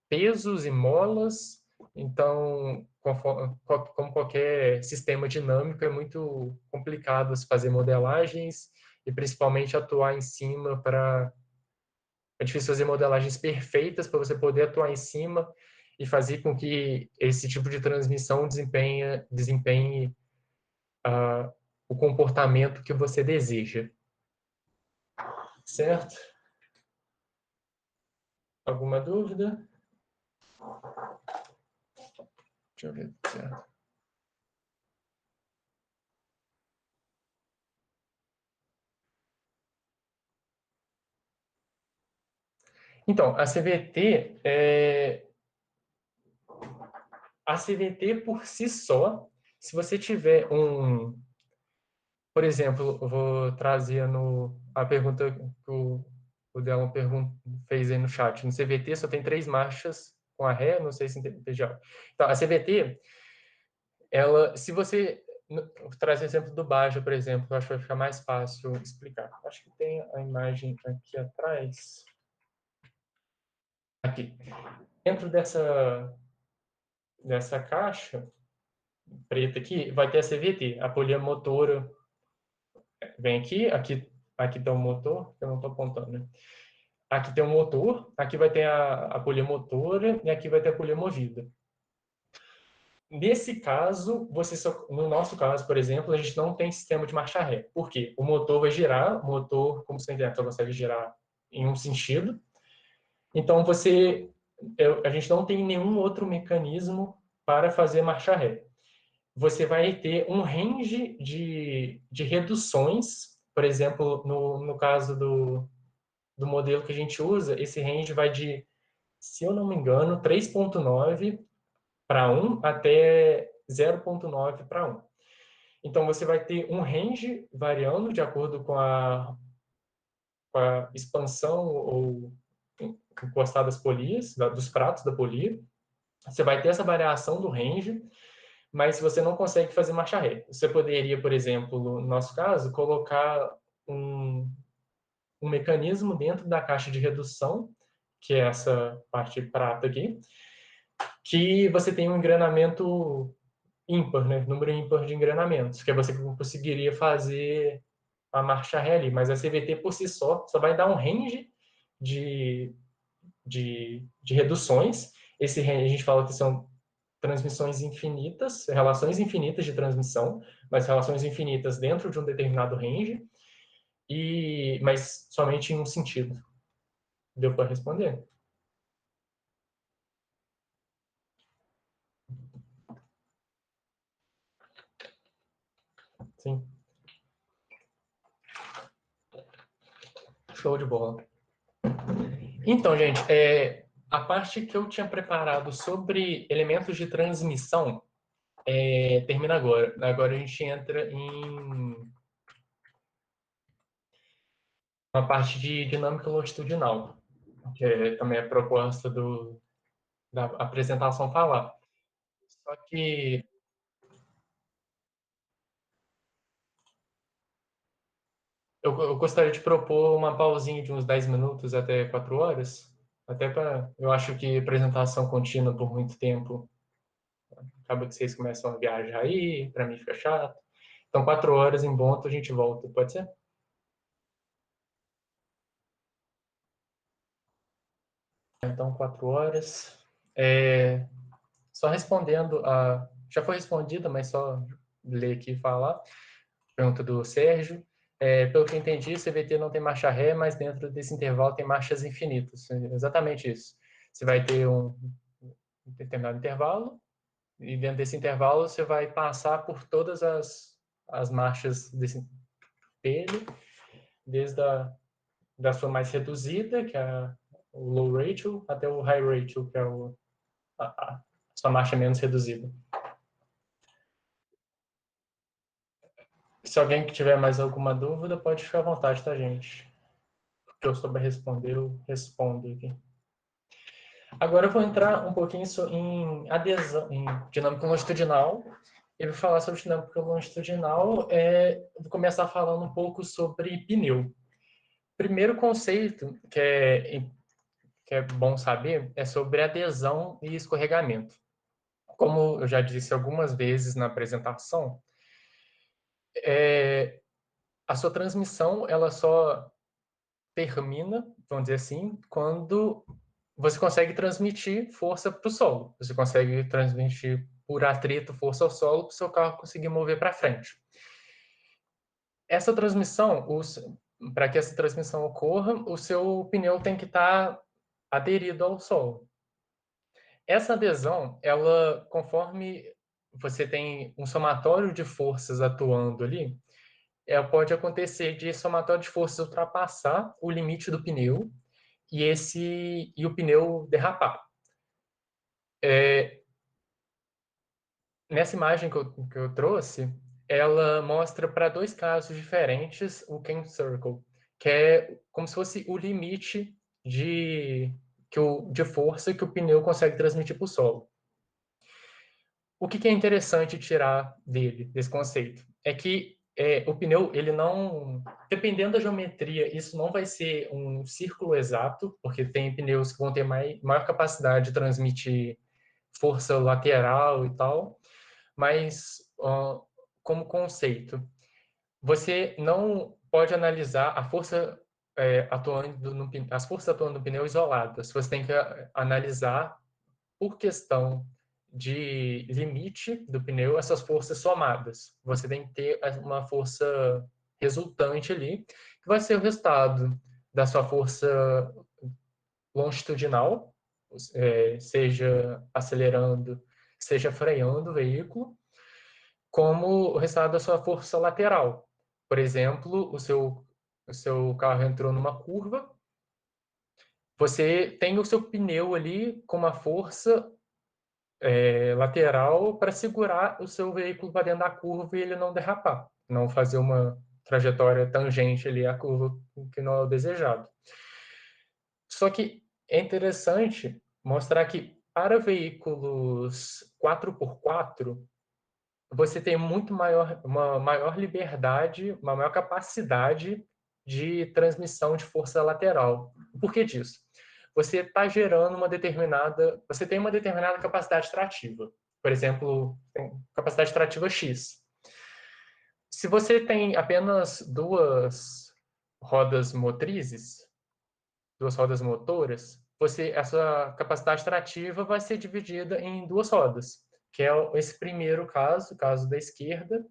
pesos e molas. Então, como qualquer sistema dinâmico, é muito complicado se fazer modelagens e principalmente atuar em cima é difícil fazer modelagens perfeitas para você poder atuar em cima e fazer com que esse tipo de transmissão desempenhe o comportamento que você deseja. Certo? Alguma dúvida? Deixa eu ver. Certo. Então, a CVT por si só, se você tiver por exemplo, eu vou trazer a pergunta que o Delon fez aí no chat. No CVT só tem 3 marchas com a ré, não sei se entendi. Então, a CVT, se você traz o exemplo do Baja, por exemplo, eu acho que vai ficar mais fácil explicar. Acho que tem a imagem aqui atrás. Aqui. Dentro dessa caixa preta aqui, vai ter a CVT, a polia motora. Vem aqui tem um motor, que eu não estou apontando, né? Aqui tem um motor, aqui vai ter a polia motora e aqui vai ter a polia movida. Nesse caso, no nosso caso, por exemplo, a gente não tem sistema de marcha ré. Por quê? O motor vai girar, como você entende, consegue girar em um sentido. Então, a gente não tem nenhum outro mecanismo para fazer marcha ré. Você vai ter um range de reduções, por exemplo, no caso do modelo que a gente usa, esse range vai de, se eu não me engano, 3.9 para 1 até 0.9 para 1. Então, você vai ter um range variando de acordo com a expansão ou encostar das polias, dos pratos da polia. Você vai ter essa variação do range, mas você não consegue fazer marcha ré. Você poderia, por exemplo, no nosso caso, colocar um mecanismo dentro da caixa de redução, que é essa parte prata aqui, que você tem um engranamento ímpar, né? Número ímpar de engranamentos, que você conseguiria fazer a marcha ré ali. Mas a CVT por si só vai dar um range de reduções. Esse range, a gente fala que são transmissões infinitas, relações infinitas de transmissão, mas relações infinitas dentro de um determinado range, mas somente em um sentido. Deu para responder? Sim. Show de bola. Então, gente, a parte que eu tinha preparado sobre elementos de transmissão termina agora. Agora a gente entra em uma parte de dinâmica longitudinal, que também é proposta da apresentação falar. Só que eu gostaria de propor uma pausinha de uns 10 minutos até 4 horas, até para... Eu acho que apresentação contínua por muito tempo acaba que vocês começam a viajar aí, para mim fica chato. Então, 4 horas em ponto a gente volta, pode ser? Então, 4 horas. Só respondendo a... Já foi respondida, mas só ler aqui e falar. Pergunta do Sérgio. Pelo que eu entendi, CVT não tem marcha ré, mas dentro desse intervalo tem marchas infinitas. Exatamente isso. Você vai ter um determinado intervalo, e dentro desse intervalo você vai passar por todas as marchas desse espelho, desde da sua mais reduzida, que é o low ratio, até o high ratio, que é a sua marcha menos reduzida. Se alguém tiver mais alguma dúvida, pode ficar à vontade, tá, gente? O que eu souber responder, eu respondo aqui. Agora eu vou entrar um pouquinho em adesão, em dinâmica longitudinal. Eu vou falar sobre dinâmica longitudinal, vou começar falando um pouco sobre pneu. Primeiro conceito que é bom saber é sobre adesão e escorregamento. Como eu já disse algumas vezes na apresentação, a sua transmissão ela só termina, vamos dizer assim, quando você consegue transmitir força para o solo. Você consegue transmitir por atrito força ao solo para o seu carro conseguir mover para frente. Essa transmissão, para que essa transmissão ocorra, o seu pneu tem que estar aderido ao solo. Essa adesão, ela, conforme você tem um somatório de forças atuando ali, pode acontecer de somatório de forças ultrapassar o limite do pneu e o pneu derrapar. Nessa imagem que eu trouxe, ela mostra para dois casos diferentes o Kane Circle, que é como se fosse o limite de força que o pneu consegue transmitir para o solo. O que é interessante tirar desse conceito, é que o pneu, ele não... Dependendo da geometria, isso não vai ser um círculo exato, porque tem pneus que vão ter maior capacidade de transmitir força lateral e tal, mas como conceito, você não pode analisar a força as forças atuando no pneu isoladas. Você tem que analisar por questão de limite do pneu essas forças somadas. Você tem que ter uma força resultante ali, que vai ser o resultado da sua força longitudinal, seja acelerando, seja freando o veículo, como o resultado da sua força lateral. Por exemplo, o seu carro entrou numa curva, você tem o seu pneu ali com uma força lateral para segurar o seu veículo para dentro da curva e ele não derrapar, não fazer uma trajetória tangente ali à curva que não é o desejado. Só que é interessante mostrar que para veículos 4x4, você tem uma maior liberdade, uma maior capacidade de transmissão de força lateral. Por que disso? Você está gerando você tem uma determinada capacidade trativa. Por exemplo, tem capacidade trativa X. Se você tem apenas duas rodas motrizes, duas rodas motoras, essa capacidade trativa vai ser dividida em duas rodas. que é esse primeiro caso, o caso da esquerda,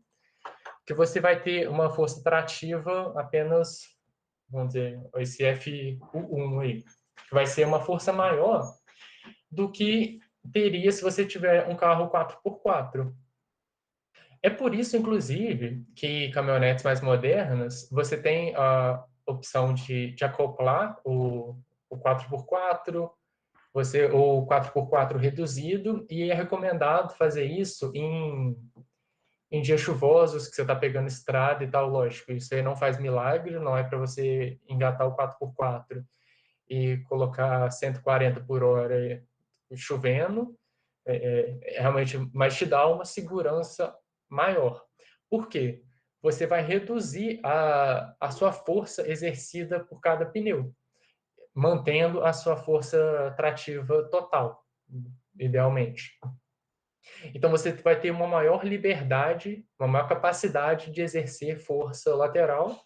que você vai ter uma força trativa apenas, vamos dizer, esse Fu1 aí, que vai ser uma força maior do que teria se você tiver um carro 4x4. É por isso, inclusive, que caminhonetes mais modernas, você tem a opção de acoplar o 4x4, o 4x4 reduzido, e é recomendado fazer isso em dias chuvosos, que você está pegando estrada e tal, lógico, isso aí não faz milagre, não é para você engatar o 4x4 e colocar 140 por hora chovendo, realmente, mas te dá uma segurança maior. Por quê? Você vai reduzir a sua força exercida por cada pneu, mantendo a sua força trativa total, idealmente. Então, você vai ter uma maior liberdade, uma maior capacidade de exercer força lateral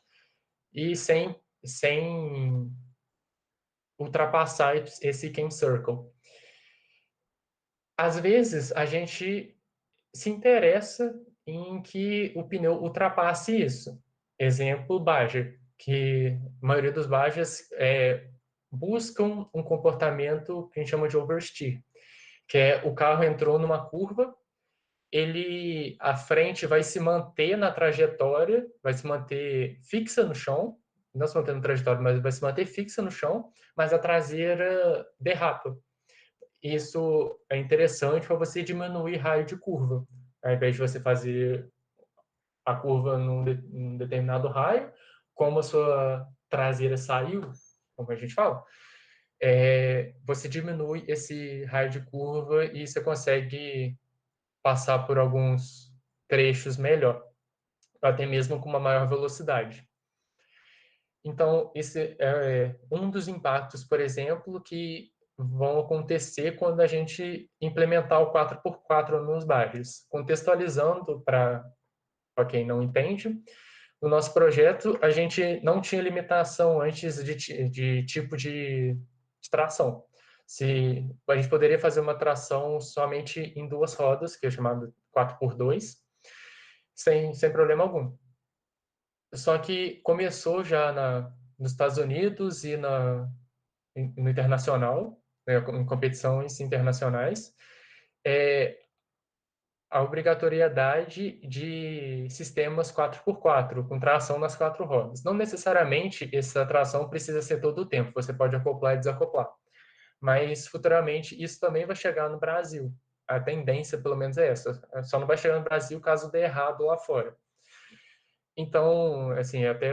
e sem ultrapassar esse Cam Circle. Às vezes, a gente se interessa em que o pneu ultrapasse isso. Exemplo, Baja, que a maioria dos Bajas buscam um comportamento que a gente chama de oversteer, que é o carro entrou numa curva, a frente vai se manter na trajetória, vai se manter fixa no chão, não se manter na trajetória, mas vai se manter fixa no chão, mas a traseira derrapa. Isso é interessante para você diminuir raio de curva. Ao invés de você fazer a curva num determinado raio, como a sua traseira saiu, como a gente fala, você diminui esse raio de curva e você consegue passar por alguns trechos melhor, até mesmo com uma maior velocidade. Então, esse é um dos impactos, por exemplo, que vão acontecer quando a gente implementar o 4x4 nos bairros. Contextualizando para quem não entende, no nosso projeto, a gente não tinha limitação antes de tipo de tração. A gente poderia fazer uma tração somente em 2 rodas, que é chamado 4x2, sem problema algum. Só que começou já nos Estados Unidos e no internacional, né, em competições internacionais, a obrigatoriedade de sistemas 4x4, com tração nas 4 rodas. Não necessariamente essa tração precisa ser todo o tempo, você pode acoplar e desacoplar. Mas futuramente isso também vai chegar no Brasil. A tendência, pelo menos, é essa. Só não vai chegar no Brasil caso dê errado lá fora. Então, assim, até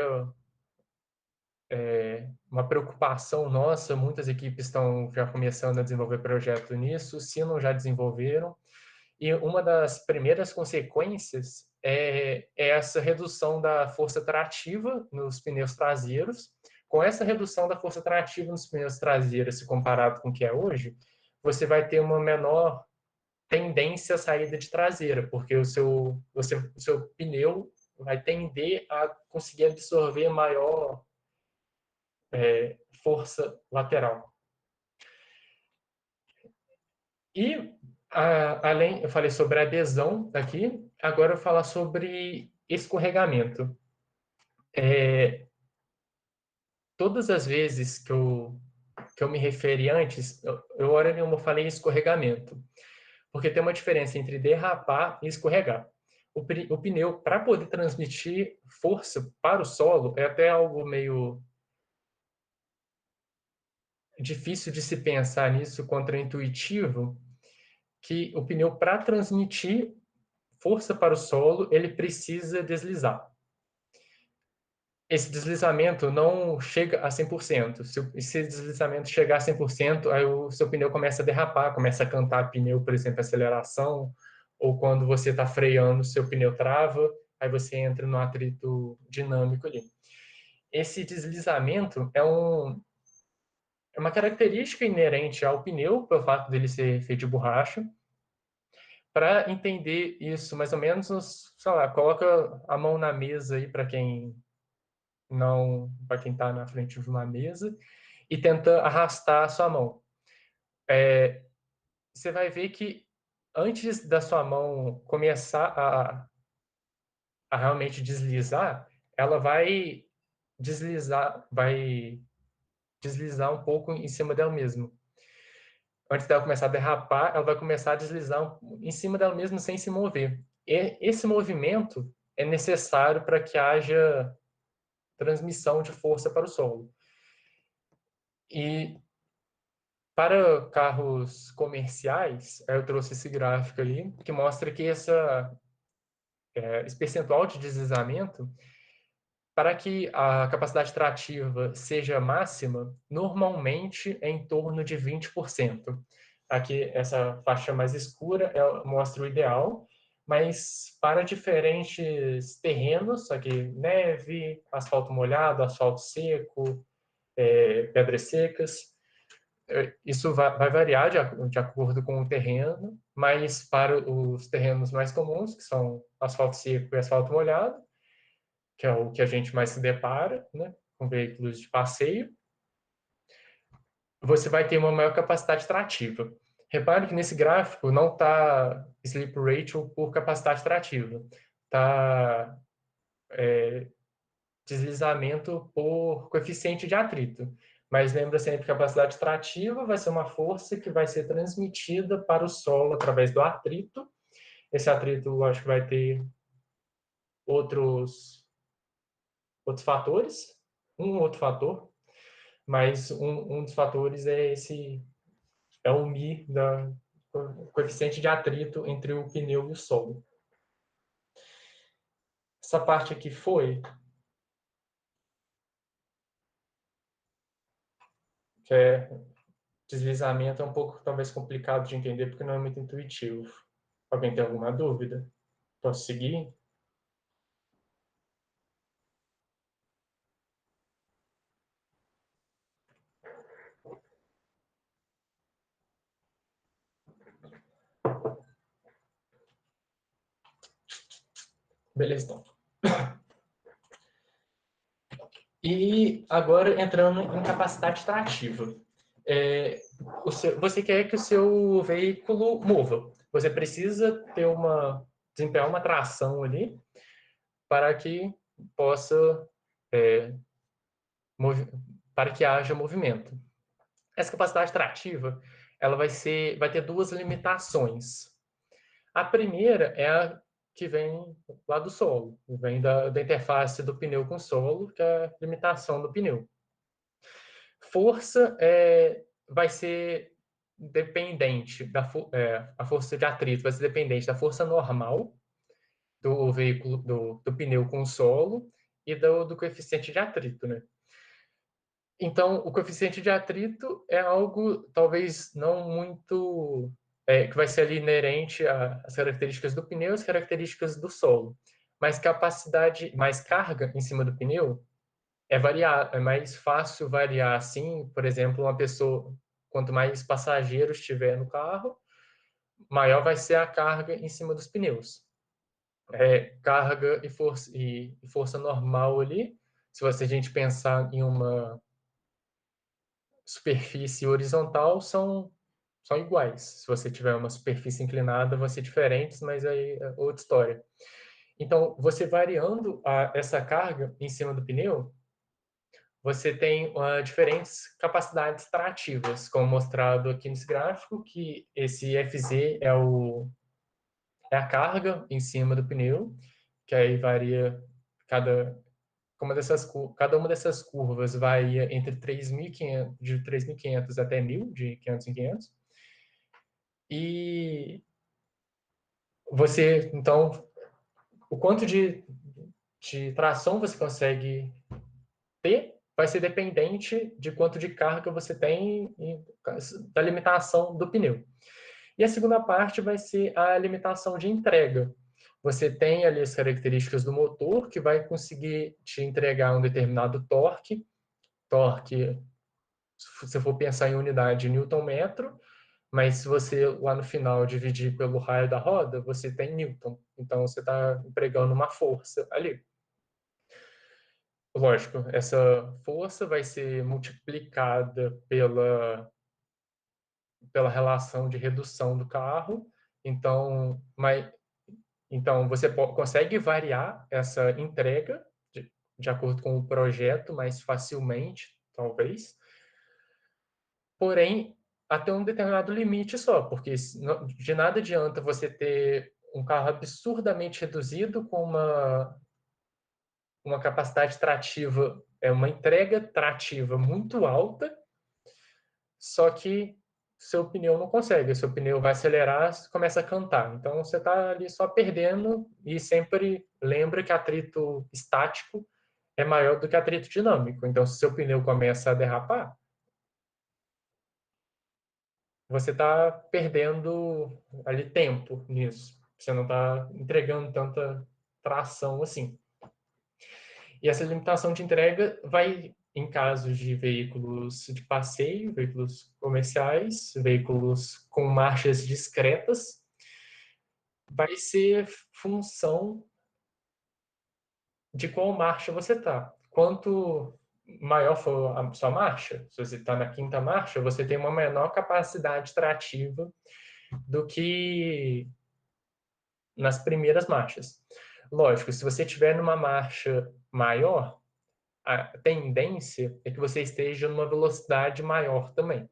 uma preocupação nossa, muitas equipes estão já começando a desenvolver projeto nisso, se não já desenvolveram, e uma das primeiras consequências é essa redução da força trativa nos pneus traseiros. Com essa redução da força trativa nos pneus traseiros, se comparado com o que é hoje, você vai ter uma menor tendência à saída de traseira, porque o seu pneu vai tender a conseguir absorver maior força lateral. E, além, eu falei sobre adesão aqui, agora eu vou falar sobre escorregamento. Todas as vezes que eu me referi antes, hora nenhuma eu falei escorregamento, porque tem uma diferença entre derrapar e escorregar. O pneu, para poder transmitir força para o solo, é até algo meio difícil de se pensar nisso, contraintuitivo, que o pneu, para transmitir força para o solo, ele precisa deslizar. Esse deslizamento não chega a 100%. Se esse deslizamento chegar a 100%, aí o seu pneu começa a derrapar, começa a cantar pneu, por exemplo, aceleração, ou quando você está freando, seu pneu trava, aí você entra no atrito dinâmico ali. Esse deslizamento é uma característica inerente ao pneu, pelo fato dele ser feito de borracha. Para entender isso, mais ou menos, sei lá, coloca a mão na mesa aí para quem não, para quem está na frente de uma mesa e tenta arrastar a sua mão. Você vai ver que antes da sua mão começar a realmente deslizar, ela vai deslizar um pouco em cima dela mesma. Antes dela começar a derrapar, ela vai começar a deslizar em cima dela mesma sem se mover. E esse movimento é necessário para que haja transmissão de força para o solo. E para carros comerciais, eu trouxe esse gráfico ali, que mostra que esse percentual de deslizamento, para que a capacidade trativa seja máxima, normalmente é em torno de 20%. Aqui, essa faixa mais escura mostra o ideal, mas para diferentes terrenos, aqui neve, asfalto molhado, asfalto seco, pedras secas, isso vai variar de acordo com o terreno, mas para os terrenos mais comuns, que são asfalto seco e asfalto molhado, que é o que a gente mais se depara, né, com veículos de passeio, você vai ter uma maior capacidade trativa. Repare que nesse gráfico não está slip ratio por capacidade trativa, está deslizamento por coeficiente de atrito. Mas lembra sempre que a capacidade trativa vai ser uma força que vai ser transmitida para o solo através do atrito. Esse atrito, acho que vai ter outros fatores, um outro fator, mas um dos fatores é o Mi, o coeficiente de atrito entre o pneu e o solo. Essa parte aqui foi, que é deslizamento, é um pouco talvez complicado de entender porque não é muito intuitivo. Alguém tem alguma dúvida? Posso seguir? Beleza, então. E agora entrando em capacidade trativa. Você quer que o seu veículo mova. Você precisa desempenhar uma tração ali para que possa é, para que haja movimento. Essa capacidade trativa, ela vai ter duas limitações. A primeira é a que vem lá do solo, vem da interface do pneu com o solo, que é a limitação do pneu. Força vai ser dependente a força de atrito vai ser dependente da força normal do veículo, do pneu com o solo e do coeficiente de atrito, né? Então, o coeficiente de atrito é algo talvez não muito que vai ser ali inerente às características do pneu, às características do solo. Mas capacidade, mais carga em cima do pneu é mais fácil variar assim, por exemplo, uma pessoa, quanto mais passageiros tiver no carro, maior vai ser a carga em cima dos pneus. Carga e força normal ali, se a gente pensar em uma superfície horizontal, são iguais. Se você tiver uma superfície inclinada, vão ser diferentes, mas aí é outra história. Então, você variando essa carga em cima do pneu, você tem diferentes capacidades trativas, como mostrado aqui nesse gráfico, que esse FZ é a carga em cima do pneu, que aí varia cada uma dessas curvas varia entre 3.500, de 3.500 até 1.000, de 500 em 500. E você, então, o quanto de tração você consegue ter vai ser dependente de quanto de carga você tem e da limitação do pneu. E a segunda parte vai ser a limitação de entrega. Você tem ali as características do motor que vai conseguir te entregar um determinado torque, se você for pensar em unidade de Newton-metro, mas se você lá no final dividir pelo raio da roda, você tem Newton. Então você está empregando uma força ali. Lógico, essa força vai ser multiplicada pela relação de redução do carro, Então você consegue variar essa entrega de acordo com o projeto mais facilmente, talvez. Porém, até um determinado limite só, porque de nada adianta você ter um carro absurdamente reduzido com uma capacidade trativa, uma entrega trativa muito alta, só que seu pneu não consegue, seu pneu vai acelerar, começa a cantar. Então você está ali só perdendo e sempre lembra que atrito estático é maior do que atrito dinâmico. Então se seu pneu começa a derrapar, você está perdendo ali tempo nisso. Você não está entregando tanta tração assim. E essa limitação de entrega vai, em casos de veículos de passeio, veículos comerciais, veículos com marchas discretas, vai ser função de qual marcha você está. Quanto maior for a sua marcha, se você está na quinta marcha, você tem uma menor capacidade trativa do que nas primeiras marchas. Lógico, se você estiver numa marcha maior, a tendência é que você esteja numa velocidade maior também.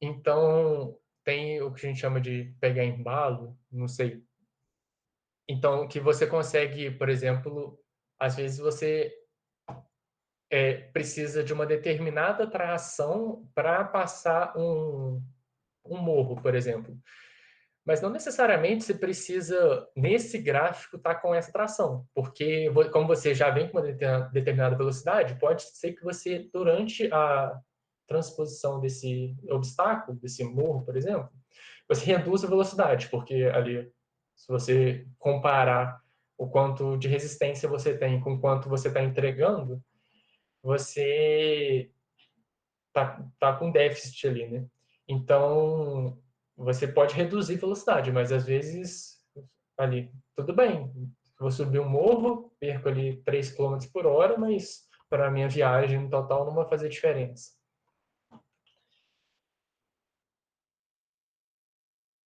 Então, tem o que a gente chama de pegar embalo, não sei. Então, que você consegue, por exemplo, às vezes você precisa de uma determinada tração para passar um morro, por exemplo. Mas não necessariamente você precisa, nesse gráfico, estar com essa tração, porque como você já vem com uma determinada velocidade, pode ser que você, durante a transposição desse obstáculo, desse morro, por exemplo, você reduza a velocidade, porque ali, se você comparar o quanto de resistência você tem com o quanto você está entregando, você tá com déficit ali, né? Então, você pode reduzir velocidade, mas às vezes, ali, tudo bem, vou subir um morro, perco ali 3 km por hora, mas para a minha viagem no total não vai fazer diferença.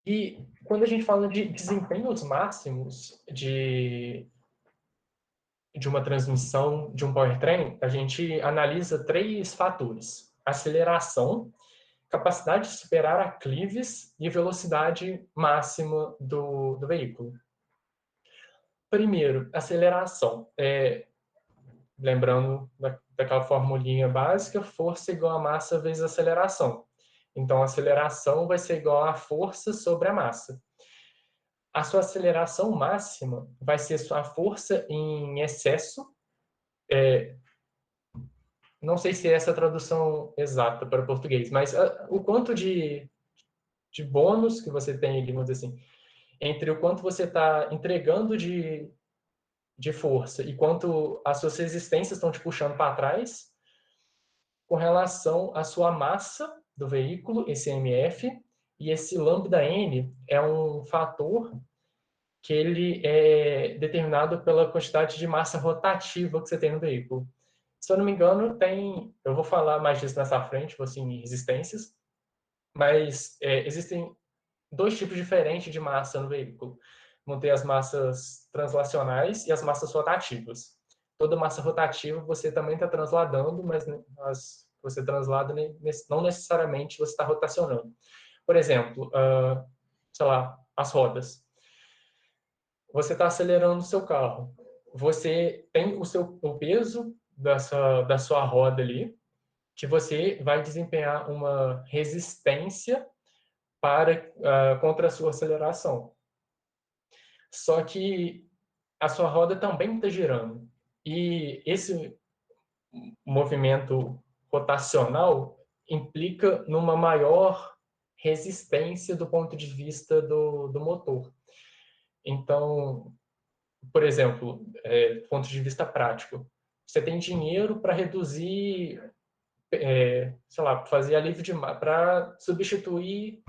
E quando a gente fala de desempenhos máximos de uma transmissão, de um powertrain, a gente analisa 3 fatores: aceleração, capacidade de superar aclives e velocidade máxima do veículo. Primeiro, aceleração. Lembrando daquela formulinha básica, força igual a massa vezes aceleração. Então, a aceleração vai ser igual a força sobre a massa. A sua aceleração máxima vai ser sua força em excesso. Não sei se é essa a tradução exata para português, mas o quanto de bônus que você tem, vamos dizer assim, entre o quanto você está entregando de força e quanto as suas resistências estão te puxando para trás, com relação à sua massa do veículo, esse MF, e esse lambda N é um fator que ele é determinado pela quantidade de massa rotativa que você tem no veículo. Se eu não me engano, eu vou falar mais disso nessa frente, assim, resistências, mas existem 2 tipos diferentes de massa no veículo. Vão ter as massas translacionais e as massas rotativas. Toda massa rotativa você também está transladando, mas as que você translada não necessariamente você está rotacionando. Por exemplo, sei lá, as rodas. Você está acelerando o seu carro. Você tem o peso da sua roda ali, que você vai desempenhar uma resistência contra a sua aceleração. Só que a sua roda também está girando. E esse movimento rotacional implica numa maior resistência do ponto de vista do motor. Então, por exemplo, do ponto de vista prático, você tem dinheiro para reduzir, sei lá, fazer alívio para substituir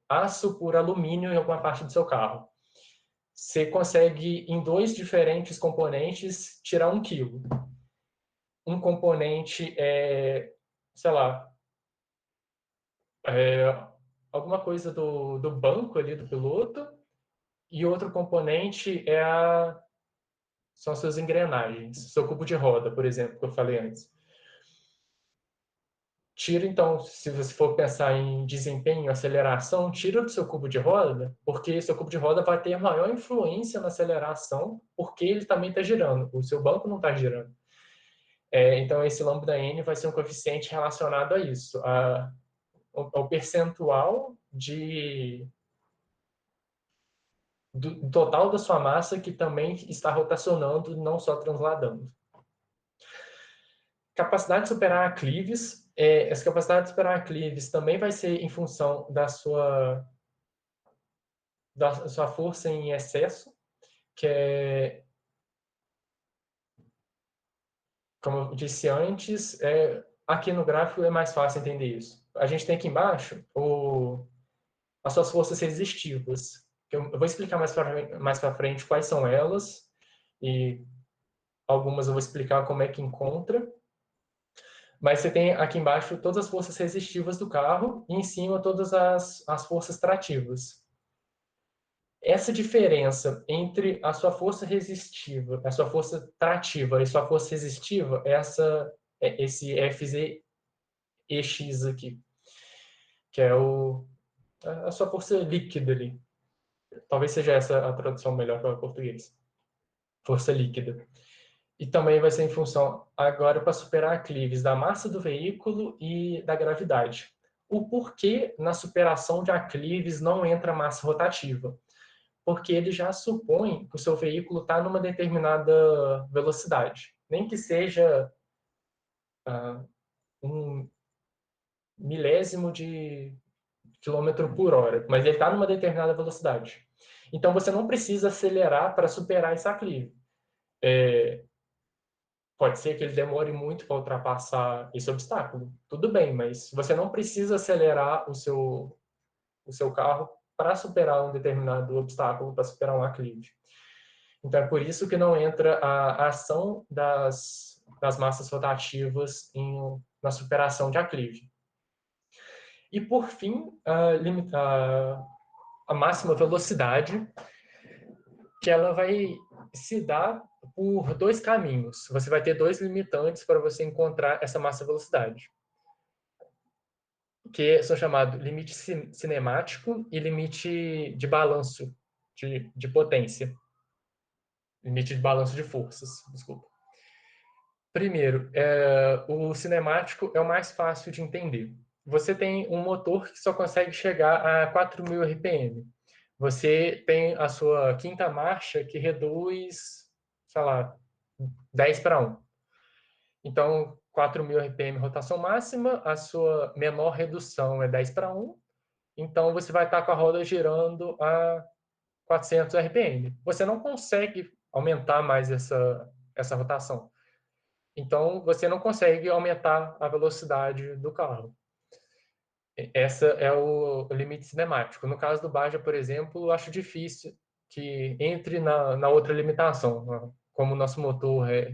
aço por alumínio em alguma parte do seu carro. Você consegue, em 2 diferentes componentes, tirar 1 quilo. Um componente sei lá, alguma coisa do banco ali do piloto, e outro componente são as suas engrenagens, seu cubo de roda, por exemplo, que eu falei antes. Tira, então, se você for pensar em desempenho, aceleração, tira do seu cubo de roda, porque seu cubo de roda vai ter maior influência na aceleração, porque ele também está girando, o seu banco não está girando. Então, esse lambda n vai ser um coeficiente relacionado a isso, ao percentual do total da sua massa que também está rotacionando, não só transladando. Capacidade de superar aclives. Essa capacidade de superar aclives também vai ser em função da sua força em excesso, que é, como eu disse antes, aqui no gráfico é mais fácil entender isso. A gente tem aqui embaixo as suas forças resistivas. Eu vou explicar mais para frente quais são elas, e algumas eu vou explicar como é que encontra. Mas você tem aqui embaixo todas as forças resistivas do carro e em cima todas as forças trativas. Essa diferença entre a sua força resistiva, a sua força trativa e sua força resistiva, esse FZ aqui, que é a sua força líquida ali. Talvez seja essa a tradução melhor para o português. Força líquida. E também vai ser em função, agora, para superar aclives da massa do veículo e da gravidade. O porquê na superação de aclives não entra massa rotativa? Porque ele já supõe que o seu veículo está numa determinada velocidade. Nem que seja um milésimo de quilômetro por hora, mas ele está numa determinada velocidade. Então, você não precisa acelerar para superar esse aclive. Pode ser que ele demore muito para ultrapassar esse obstáculo. Tudo bem, mas você não precisa acelerar o seu carro para superar um determinado obstáculo, para superar um aclive. Então, é por isso que não entra a ação das massas rotativas na superação de aclive. E, por fim, a máxima velocidade, que ela vai se dar por dois caminhos. Você vai ter dois limitantes para você encontrar essa massa velocidade, que são chamados limite cinemático e limite de balanço de potência. Limite de balanço de forças, desculpa. Primeiro, o cinemático é o mais fácil de entender. Você tem um motor que só consegue chegar a 4.000 RPM. Você tem a sua quinta marcha que reduz, sei lá, 10 para 1. Então, 4.000 RPM rotação máxima, a sua menor redução é 10 para 1. Então, você vai estar com a roda girando a 400 RPM. Você não consegue aumentar mais essa rotação. Então, você não consegue aumentar a velocidade do carro. Essa é o limite cinemático. No caso do Baja, por exemplo, eu acho difícil que entre na outra limitação. Como o nosso motor é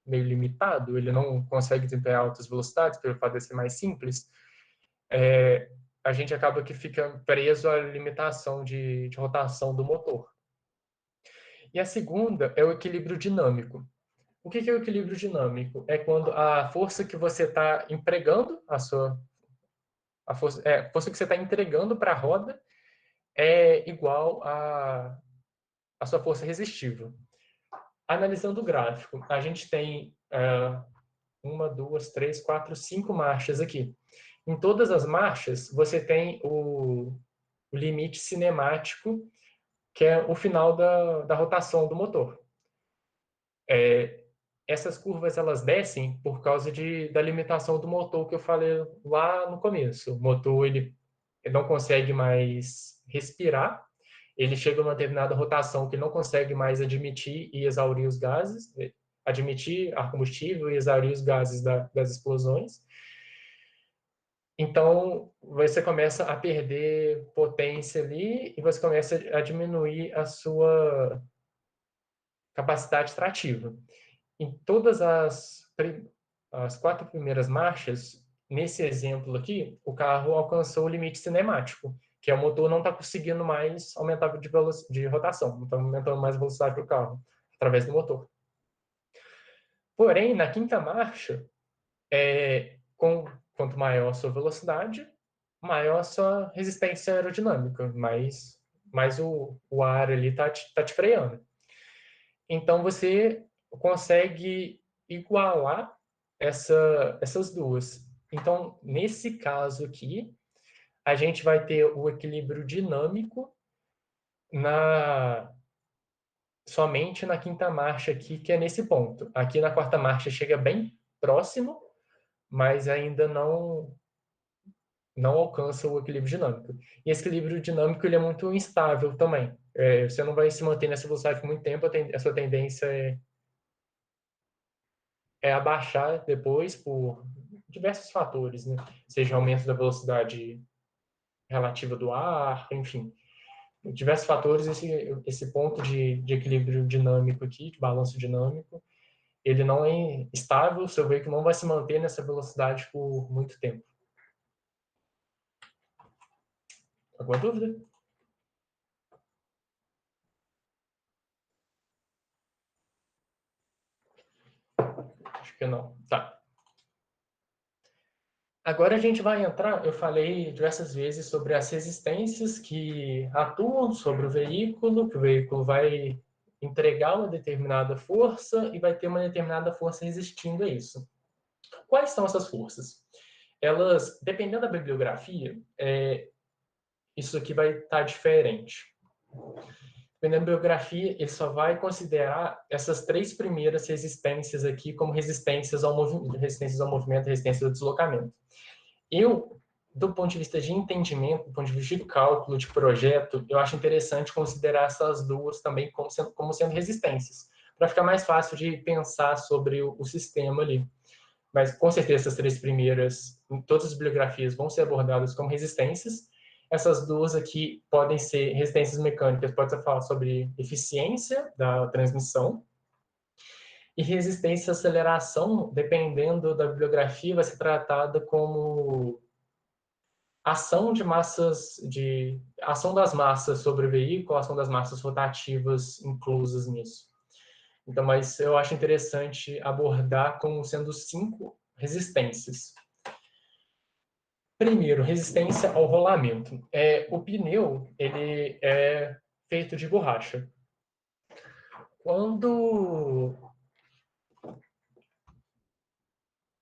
meio limitado, ele não consegue desempenhar altas velocidades, pelo fato de ser mais simples, a gente acaba que fica preso à limitação de rotação do motor. E a segunda é o equilíbrio dinâmico. O que é o equilíbrio dinâmico? É quando a força que você está empregando, a força que você está entregando para a roda é igual à sua força resistiva. Analisando o gráfico, a gente tem 1, 2, 3, 4, 5 marchas aqui. Em todas as marchas, você tem o limite cinemático, que é o final da rotação do motor. Essas curvas elas descem por causa da limitação do motor que eu falei lá no começo. O motor ele não consegue mais respirar, ele chega a uma determinada rotação que não consegue mais admitir e exaurir os gases, admitir ar combustível e exaurir os gases das explosões. Então, você começa a perder potência ali e você começa a diminuir a sua capacidade trativa. Em todas as 4 primeiras marchas, nesse exemplo aqui, o carro alcançou o limite cinemático, que é o motor não está conseguindo mais aumentar de rotação, não está aumentando mais a velocidade do carro, através do motor. Porém, na quinta marcha, quanto maior a sua velocidade, maior a sua resistência aerodinâmica, mais o ar ali está te freando. Então, você consegue igualar essas duas. Então, nesse caso aqui, a gente vai ter o equilíbrio dinâmico somente na quinta marcha aqui, que é nesse ponto. Aqui na quarta marcha chega bem próximo, mas ainda não alcança o equilíbrio dinâmico. E esse equilíbrio dinâmico ele é muito instável também. Você não vai se manter nessa velocidade por muito tempo, a sua tendência é abaixar depois por diversos fatores, né? Seja aumento da velocidade relativa do ar, enfim. Diversos fatores, esse ponto de equilíbrio dinâmico aqui, de balanço dinâmico, ele não é estável, seu veículo não vai se manter nessa velocidade por muito tempo. Alguma dúvida? Acho que não. Tá. Agora a gente vai entrar, eu falei diversas vezes sobre as resistências que atuam sobre o veículo, que o veículo vai entregar uma determinada força e vai ter uma determinada força resistindo a isso. Quais são essas forças? Elas, dependendo da bibliografia, isso aqui vai estar diferente. Dependendo da bibliografia, ele só vai considerar essas três primeiras resistências aqui como resistências ao movimento, resistências ao deslocamento. Eu, do ponto de vista de entendimento, do ponto de vista de cálculo, de projeto, eu acho interessante considerar essas duas também como sendo resistências, para ficar mais fácil de pensar sobre o sistema ali. Mas, com certeza, essas três primeiras, em todas as bibliografias, vão ser abordadas como resistências. Essas duas aqui podem ser resistências mecânicas, pode ser falar sobre eficiência da transmissão, e resistência à aceleração, dependendo da bibliografia, vai ser tratada como ação ação das massas sobre o veículo, ação das massas rotativas inclusas nisso. Então, mas eu acho interessante abordar como sendo 5 resistências. Primeiro, resistência ao rolamento. O pneu, ele é feito de borracha. Quando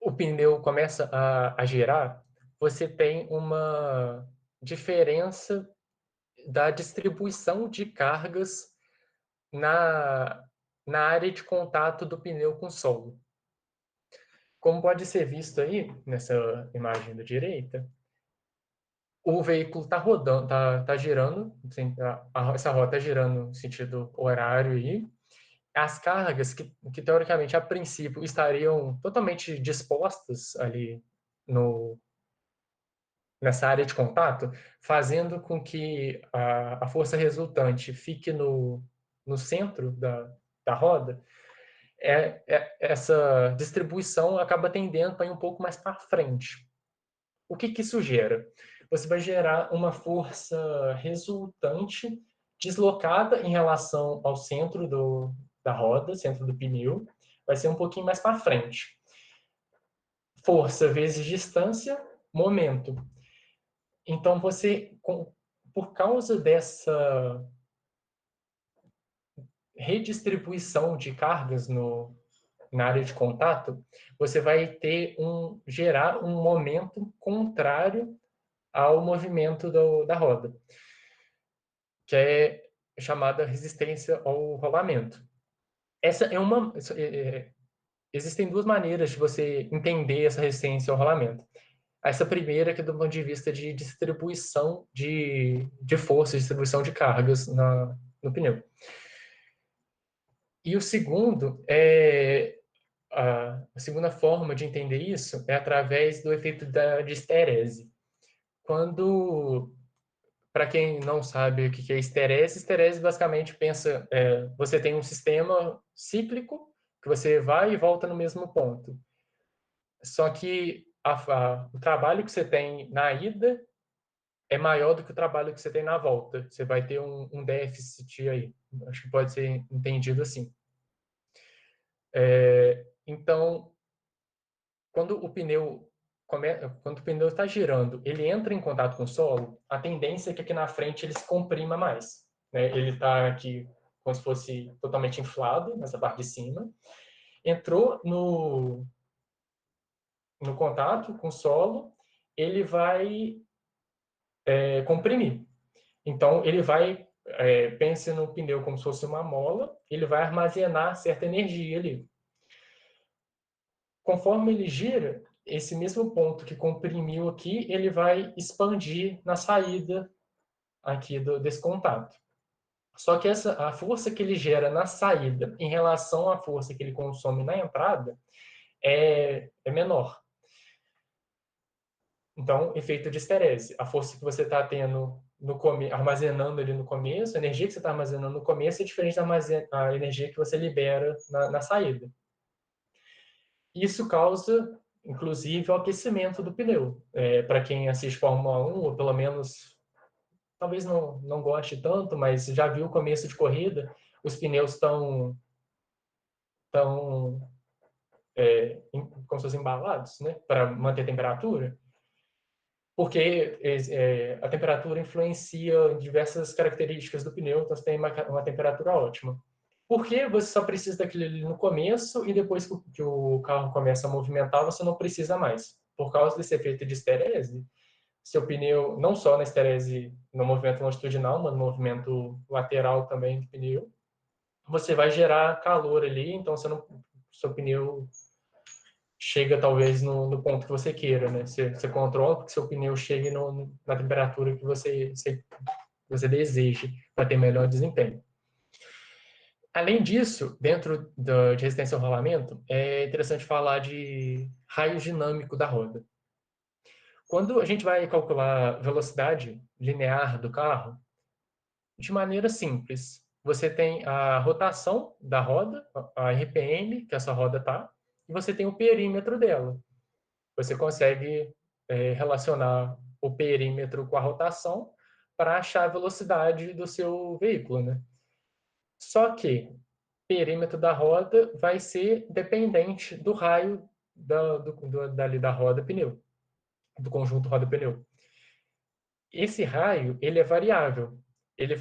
o pneu começa a girar, você tem uma diferença da distribuição de cargas na área de contato do pneu com o solo. Como pode ser visto aí, nessa imagem da direita, o veículo está rodando, tá girando, assim, essa roda está girando no sentido horário aí. As cargas que teoricamente, a princípio, estariam totalmente dispostas ali nessa área de contato, fazendo com que a força resultante fique no centro da roda, essa distribuição acaba tendendo para ir um pouco mais para frente. O que isso gera? Você vai gerar uma força resultante deslocada em relação ao centro da roda, centro do pneu, vai ser um pouquinho mais para frente. Força vezes distância, momento. Então, por causa dessa redistribuição de cargas na área de contato, você vai gerar um momento contrário ao movimento da roda, que é chamada resistência ao rolamento. Existem duas maneiras de você entender essa resistência ao rolamento. Essa primeira que é do ponto de vista de distribuição de força, distribuição de cargas no pneu. E o segundo a segunda forma de entender isso é através do efeito de esterese. Para quem não sabe o que é esterese basicamente você tem um sistema cíclico que você vai e volta no mesmo ponto. Só que o trabalho que você tem na ida é maior do que o trabalho que você tem na volta. Você vai ter um déficit aí. Acho que pode ser entendido assim. Então, quando o pneu está girando, ele entra em contato com o solo, a tendência é que aqui na frente ele se comprima mais. Né? Ele está aqui como se fosse totalmente inflado, nessa parte de cima. Entrou no contato com o solo, ele vai comprimir. Então, ele vai, pense no pneu como se fosse uma mola, ele vai armazenar certa energia ali. Conforme ele gira, esse mesmo ponto que comprimiu aqui, ele vai expandir na saída aqui desse contato. Só que a força que ele gera na saída em relação à força que ele consome na entrada é menor. Então, efeito de esterese. A força que você está tendo armazenando ali no começo, a energia que você está armazenando no começo é diferente da energia que você libera na saída. Isso causa, inclusive, o aquecimento do pneu. Para quem assiste Fórmula 1, ou pelo menos, talvez não goste tanto, mas já viu o começo de corrida, os pneus estão como se fossem embalados, né, para manter a temperatura, porque a temperatura influencia em diversas características do pneu, então você tem uma temperatura ótima. Por que você só precisa daquilo ali no começo e depois que o carro começa a movimentar, você não precisa mais? Por causa desse efeito de esterese, seu pneu, não só na esterese no movimento longitudinal, mas no movimento lateral também do pneu, você vai gerar calor ali, então seu pneu chega talvez no ponto que você queira, né? Você controla para que seu pneu chegue na temperatura que você deseja para ter melhor desempenho. Além disso, dentro de resistência ao rolamento, é interessante falar de raio dinâmico da roda. Quando a gente vai calcular a velocidade linear do carro, de maneira simples, você tem a rotação da roda, a RPM que essa roda está, e você tem o perímetro dela. Você consegue relacionar o perímetro com a rotação para achar a velocidade do seu veículo, né? Só que perímetro da roda vai ser dependente do raio dali da roda pneu, do conjunto roda-pneu. Esse raio, ele é variável. Ele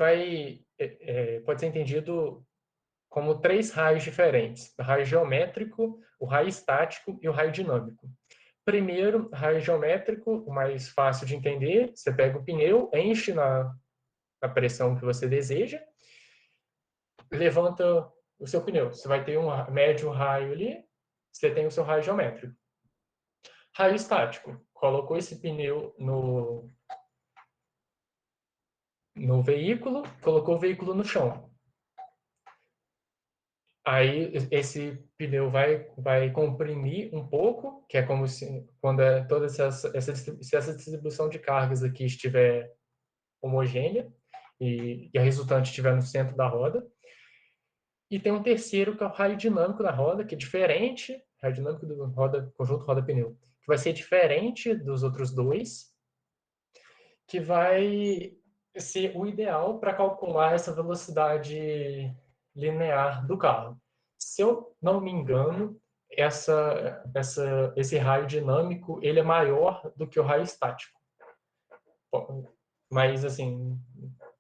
pode ser entendido como 3 raios diferentes: o raio geométrico, o raio estático e o raio dinâmico. Primeiro, raio geométrico, o mais fácil de entender: você pega o pneu, enche na pressão que você deseja, levanta o seu pneu. Você vai ter um médio raio ali, você tem o seu raio geométrico. Raio estático: colocou esse pneu no veículo, colocou o veículo no chão. Aí esse pneu vai comprimir um pouco, que é como se quando toda essa distribuição de cargas aqui estiver homogênea e a resultante estiver no centro da roda. E tem um terceiro, que é o raio dinâmico da roda, que é diferente, raio dinâmico do conjunto roda-pneu, que vai ser diferente dos outros dois, que vai ser o ideal para calcular essa velocidade linear do carro. Se eu não me engano, esse raio dinâmico ele é maior do que o raio estático. Mas, assim,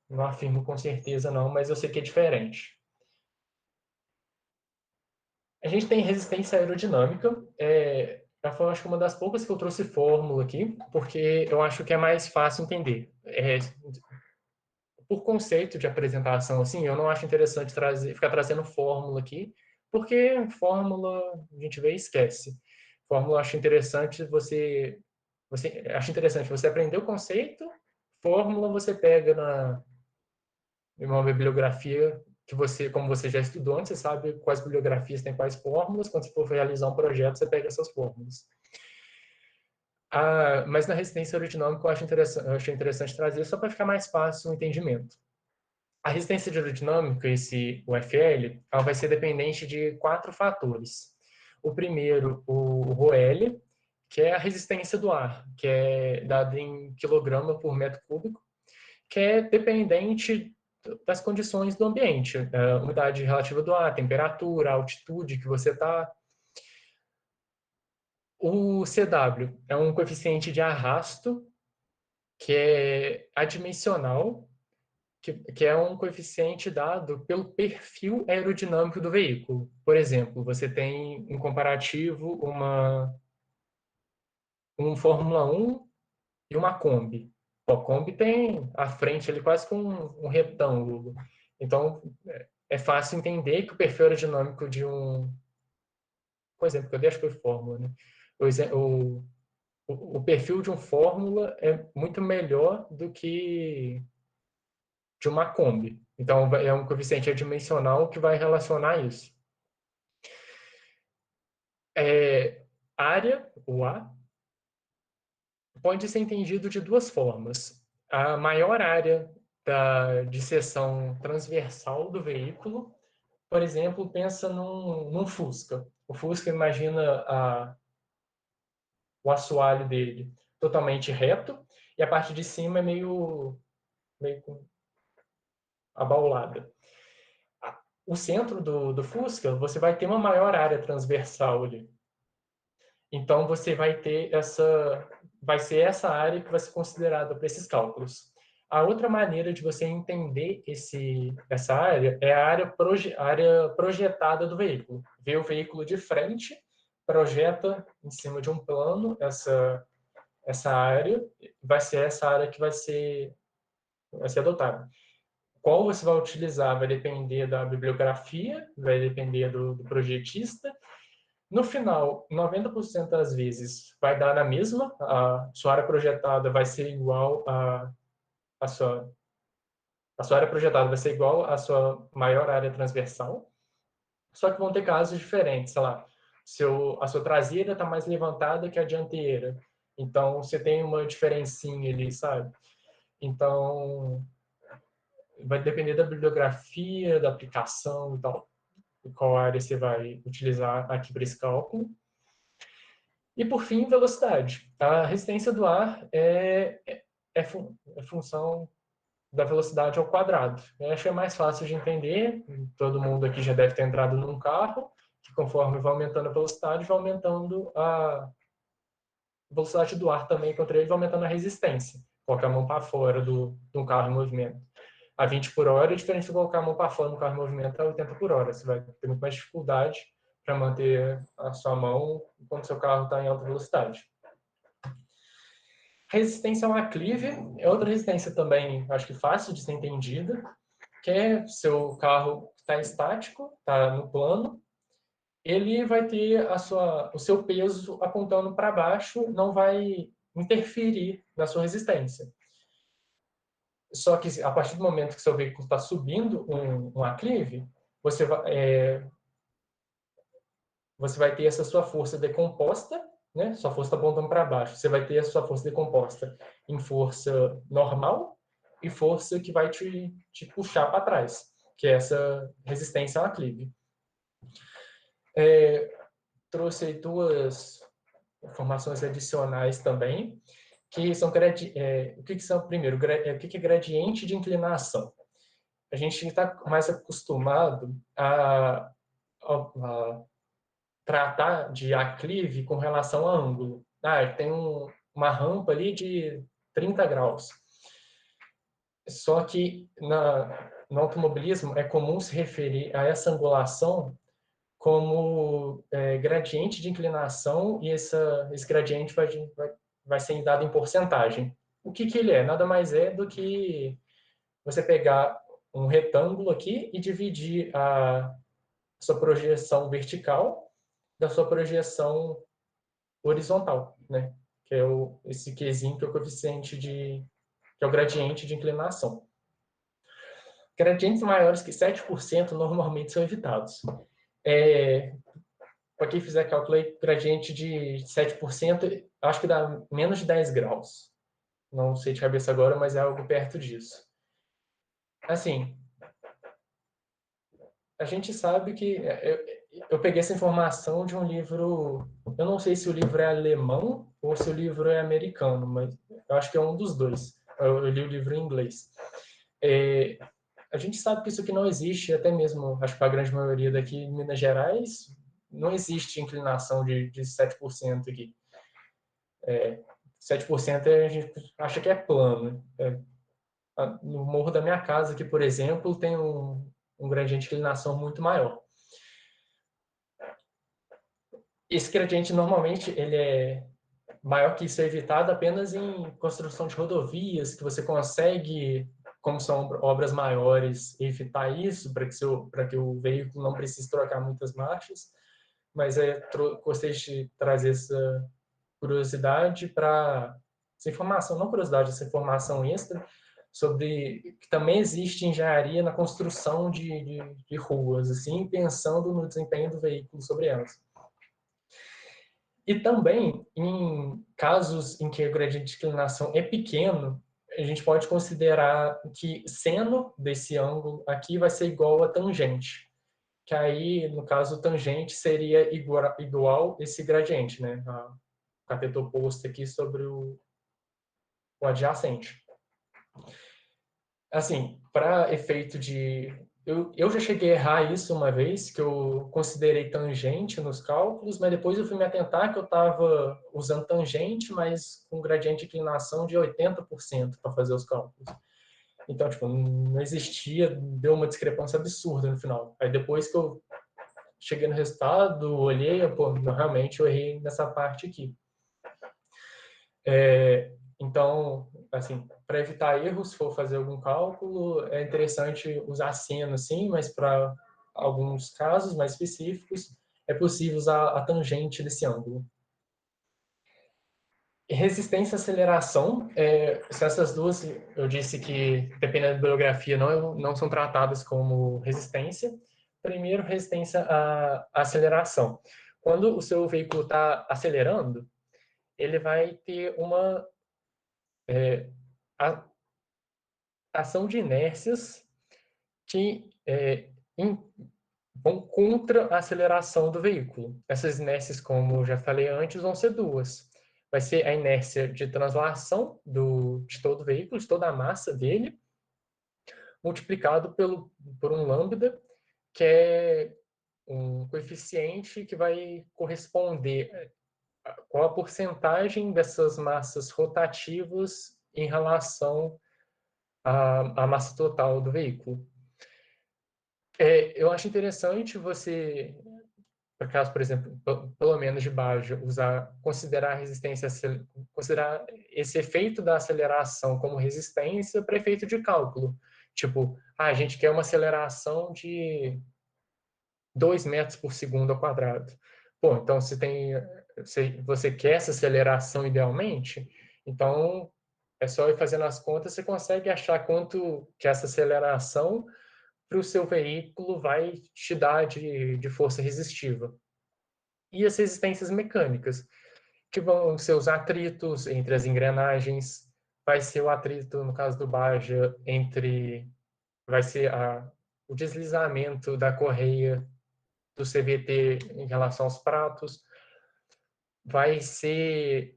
não afirmo com certeza não, mas eu sei que é diferente. A gente tem resistência aerodinâmica. Eu acho que uma das poucas que eu trouxe fórmula aqui, porque eu acho que é mais fácil entender. Por conceito de apresentação, assim, eu não acho interessante ficar trazendo fórmula aqui, porque fórmula a gente vê e esquece. Fórmula eu acho interessante acho interessante você aprender o conceito, fórmula você pega em uma bibliografia que como você já estudou antes, você sabe quais bibliografias têm quais fórmulas, quando você for realizar um projeto, você pega essas fórmulas. Mas na resistência aerodinâmica eu achei interessante trazer só para ficar mais fácil o entendimento. A resistência aerodinâmica, esse UFL, ela vai ser dependente de 4 fatores. O primeiro, o ρL, que é a resistência do ar, que é dada em quilograma por metro cúbico, que é dependente das condições do ambiente, a umidade relativa do ar, temperatura, altitude que você está. O CW é um coeficiente de arrasto que é adimensional, que é um coeficiente dado pelo perfil aerodinâmico do veículo. Por exemplo, você tem um comparativo, um Fórmula 1 e uma Kombi. A Kombi tem a frente ali quase com um retângulo. Então, é fácil entender que o perfil aerodinâmico de um... Por exemplo, que eu dei, acho que foi Fórmula, né? O perfil de um Fórmula é muito melhor do que de uma Kombi. Então, é um coeficiente adimensional que vai relacionar isso. Área, o A, pode ser entendido de duas formas. A maior área de seção transversal do veículo, por exemplo, pensa num Fusca. O Fusca, imagina o assoalho dele totalmente reto e a parte de cima é meio abaulada. O centro do Fusca, você vai ter uma maior área transversal ali. Então, você vai ter vai ser essa área que vai ser considerada para esses cálculos. A outra maneira de você entender essa área é a área projetada do veículo. Vê o veículo de frente, projeta em cima de um plano essa área, vai ser essa área que vai ser adotada. Qual você vai utilizar vai depender da bibliografia, vai depender do projetista. No final, 90% das vezes vai dar na mesma, a sua área projetada vai ser igual a sua área projetada vai ser igual à sua maior área transversal, só que vão ter casos diferentes, sei lá, a sua traseira está mais levantada que a dianteira, então você tem uma diferencinha ali, sabe? Então, vai depender da bibliografia, da aplicação e tal, qual área você vai utilizar aqui para esse cálculo. E, por fim, velocidade. A resistência do ar é função da velocidade ao quadrado. Eu acho que é mais fácil de entender. Todo mundo aqui já deve ter entrado num carro, que conforme vai aumentando a velocidade, vai aumentando a velocidade do ar também contra ele, vai aumentando a resistência. Colocar a mão para fora de um carro em movimento a 20 por hora é diferente de colocar a mão para fora no carro em movimento a 80 por hora. Você vai ter muito mais dificuldade para manter a sua mão enquanto seu carro está em alta velocidade. Resistência ao aclive é outra resistência também, acho que fácil de ser entendida, que é seu carro está estático, está no plano, ele vai ter o seu peso apontando para baixo, não vai interferir na sua resistência. Só que a partir do momento que seu veículo está subindo um aclive, você vai ter essa sua força decomposta, né? Sua força está apontando para baixo. Você vai ter a sua força decomposta em força normal e força que vai te puxar para trás, que é essa resistência ao aclive. Trouxe aí duas informações adicionais também, que são o que são primeiro, o que é gradiente de inclinação. A gente está mais acostumado a tratar de aclive com relação a ângulo. Tem uma rampa ali de 30 graus. Só que no automobilismo é comum se referir a essa angulação como gradiente de inclinação e esse gradiente vai ser dado em porcentagem. O que ele é? Nada mais é do que você pegar um retângulo aqui e dividir a sua projeção vertical da sua projeção horizontal, né? Que é esse Qzinho que é o coeficiente que é o gradiente de inclinação. Gradientes maiores que 7% normalmente são evitados. Para quem fizer cálculo aí, gradiente de 7%, acho que dá menos de 10 graus. Não sei de cabeça agora, mas é algo perto disso. Assim, a gente sabe que eu peguei essa informação de um livro, eu não sei se o livro é alemão ou se o livro é americano, mas eu acho que é um dos dois. Eu li o livro em inglês. A gente sabe que isso aqui não existe, até mesmo, acho que para a grande maioria daqui em Minas Gerais, não existe inclinação de 7% aqui. 7% a gente acha que é plano. No morro da minha casa aqui, por exemplo, tem um gradiente de inclinação muito maior. Esse gradiente, normalmente, ele é maior que isso, é evitado apenas em construção de rodovias, que você consegue, como são obras maiores, evitar isso, para que o veículo não precise trocar muitas marchas. Mas gostei de trazer essa curiosidade para essa informação, não curiosidade, essa informação extra, sobre que também existe engenharia na construção de ruas, assim, pensando no desempenho do veículo sobre elas. E também, em casos em que o gradiente de inclinação é pequeno, a gente pode considerar que seno desse ângulo aqui vai ser igual a tangente. Que aí, no caso, tangente seria igual esse gradiente, né? O cateto oposto aqui sobre o adjacente. Assim, para efeito de... Eu já cheguei a errar isso uma vez, que eu considerei tangente nos cálculos, mas depois eu fui me atentar que eu estava usando tangente, mas com gradiente de inclinação de 80% para fazer os cálculos. Então, tipo, não existia, deu uma discrepância absurda no final. Aí depois que eu cheguei no resultado, olhei, pô, realmente eu errei nessa parte aqui. Então, assim, para evitar erros, se for fazer algum cálculo, é interessante usar seno, sim, mas para alguns casos mais específicos, é possível usar a tangente desse ângulo. Resistência e aceleração, se essas duas, eu disse que, dependendo da bibliografia, não são tratadas como resistência. Primeiro, resistência à aceleração. Quando o seu veículo está acelerando, ele vai ter uma ação de inércias que vão contra a aceleração do veículo. Essas inércias, como eu já falei antes, vão ser duas. Vai ser a inércia de translação de todo o veículo, de toda a massa dele, multiplicado por um lambda, que é um coeficiente que vai corresponder com a porcentagem dessas massas rotativas em relação à massa total do veículo. Eu acho interessante você, por caso, por exemplo, pelo menos de baixo, considerar a resistência, considerar esse efeito da aceleração como resistência para efeito de cálculo. Tipo, a gente quer uma aceleração de 2 metros por segundo ao quadrado. Pô, então se você quer essa aceleração idealmente, então é só ir fazendo as contas, você consegue achar quanto que essa aceleração para o seu veículo vai te dar de força resistiva. E as resistências mecânicas, que vão ser os atritos entre as engrenagens, vai ser o atrito, no caso do Baja, vai ser o deslizamento da correia do CVT em relação aos pratos, vai ser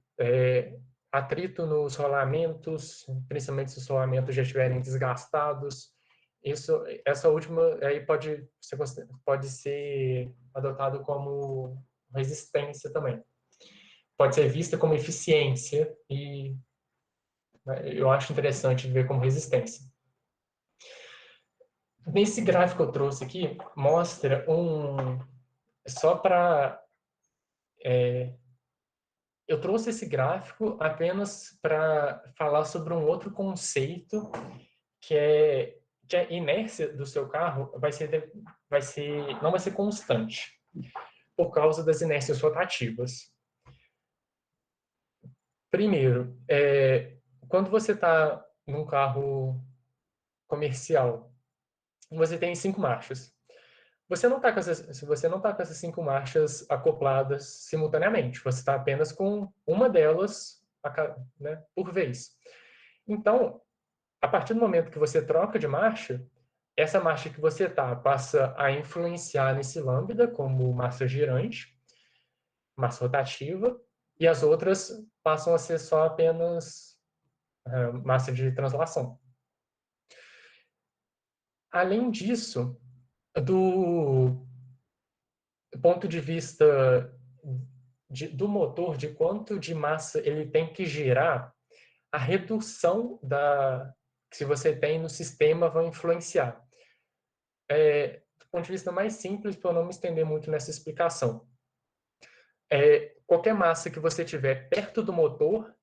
atrito nos rolamentos, principalmente se os rolamentos já estiverem desgastados. Essa última aí pode ser adotado como resistência também. Pode ser vista como eficiência e eu acho interessante ver como resistência. Nesse gráfico que eu trouxe aqui, mostra só para... eu trouxe esse gráfico apenas para falar sobre um outro conceito que a inércia do seu carro não vai ser constante por causa das inércias rotativas. Primeiro, quando você está num carro comercial, você tem 5 marchas. Você não está com essas 5 marchas acopladas simultaneamente. Você está apenas com uma delas, né, por vez. Então, a partir do momento que você troca de marcha, essa marcha que você está passa a influenciar nesse lambda como massa girante, massa rotativa, e as outras passam a ser só apenas massa de translação. Além disso, do ponto de vista do motor, de quanto de massa ele tem que girar, a redução que você tem no sistema vai influenciar. Do ponto de vista mais simples, para eu não me estender muito nessa explicação, qualquer massa que você tiver perto do motor,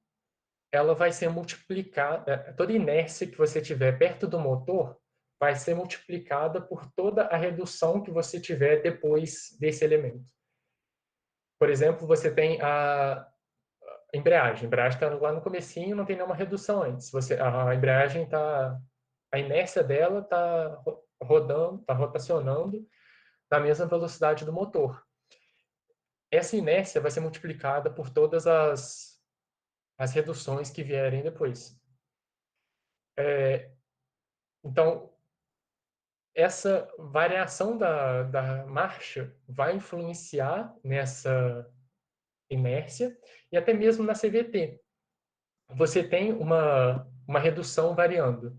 ela vai ser multiplicada, toda inércia que você tiver perto do motor vai ser multiplicada por toda a redução que você tiver depois desse elemento. Por exemplo, você tem a embreagem. A embreagem está lá no comecinho, não tem nenhuma redução antes. A embreagem está... A inércia dela está rodando, está rotacionando na mesma velocidade do motor. Essa inércia vai ser multiplicada por todas as reduções que vierem depois. Então, essa variação da marcha vai influenciar nessa inércia e até mesmo na CVT. Você tem uma redução variando.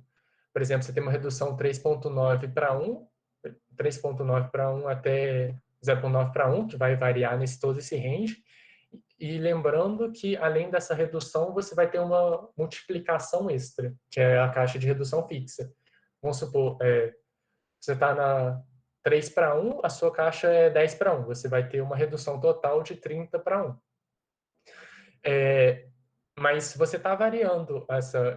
Por exemplo, você tem uma redução 3.9 para 1, 3.9 para 1 até 0.9 para 1, que vai variar todo esse range. E lembrando que, além dessa redução, você vai ter uma multiplicação extra, que é a caixa de redução fixa. Vamos supor, você está na 3 para 1, a sua caixa é 10 para 1. Você vai ter uma redução total de 30 para 1. Mas você está variando essa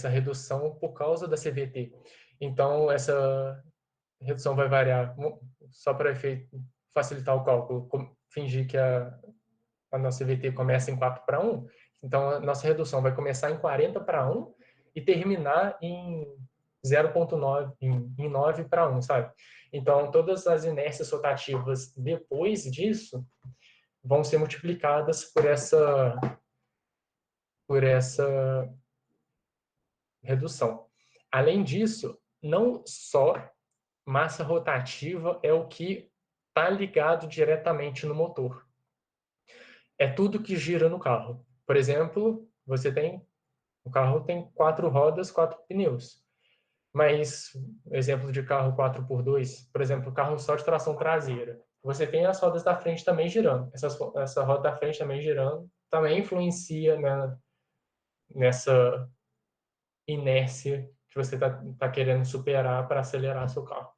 redução por causa da CVT. Então, essa redução vai variar, só para facilitar o cálculo, fingir que a nossa CVT começa em 4 para 1, então a nossa redução vai começar em 40 para 1 e terminar em 0.9, em 9 para 1, sabe? Então, todas as inércias rotativas depois disso vão ser multiplicadas por essa redução. Além disso, não só massa rotativa é o que está ligado diretamente no motor. É tudo que gira no carro. Por exemplo, o carro tem 4 rodas, 4 pneus. Mas, exemplo de carro 4x2, por exemplo, carro só de tração traseira. Você tem as rodas da frente também girando. Essa roda da frente também girando também influencia nessa inércia que você está querendo superar para acelerar seu carro.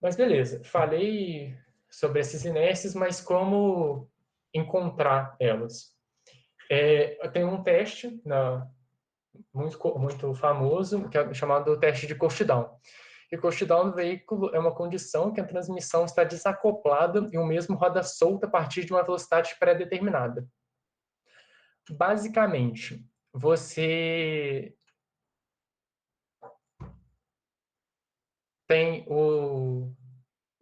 Mas beleza, falei sobre essas inércias, mas como encontrar elas? Eu tenho um teste muito famoso, que é chamado teste de coast down. E coast down no veículo é uma condição que a transmissão está desacoplada e o mesmo roda solta a partir de uma velocidade pré-determinada. Basicamente, você tem o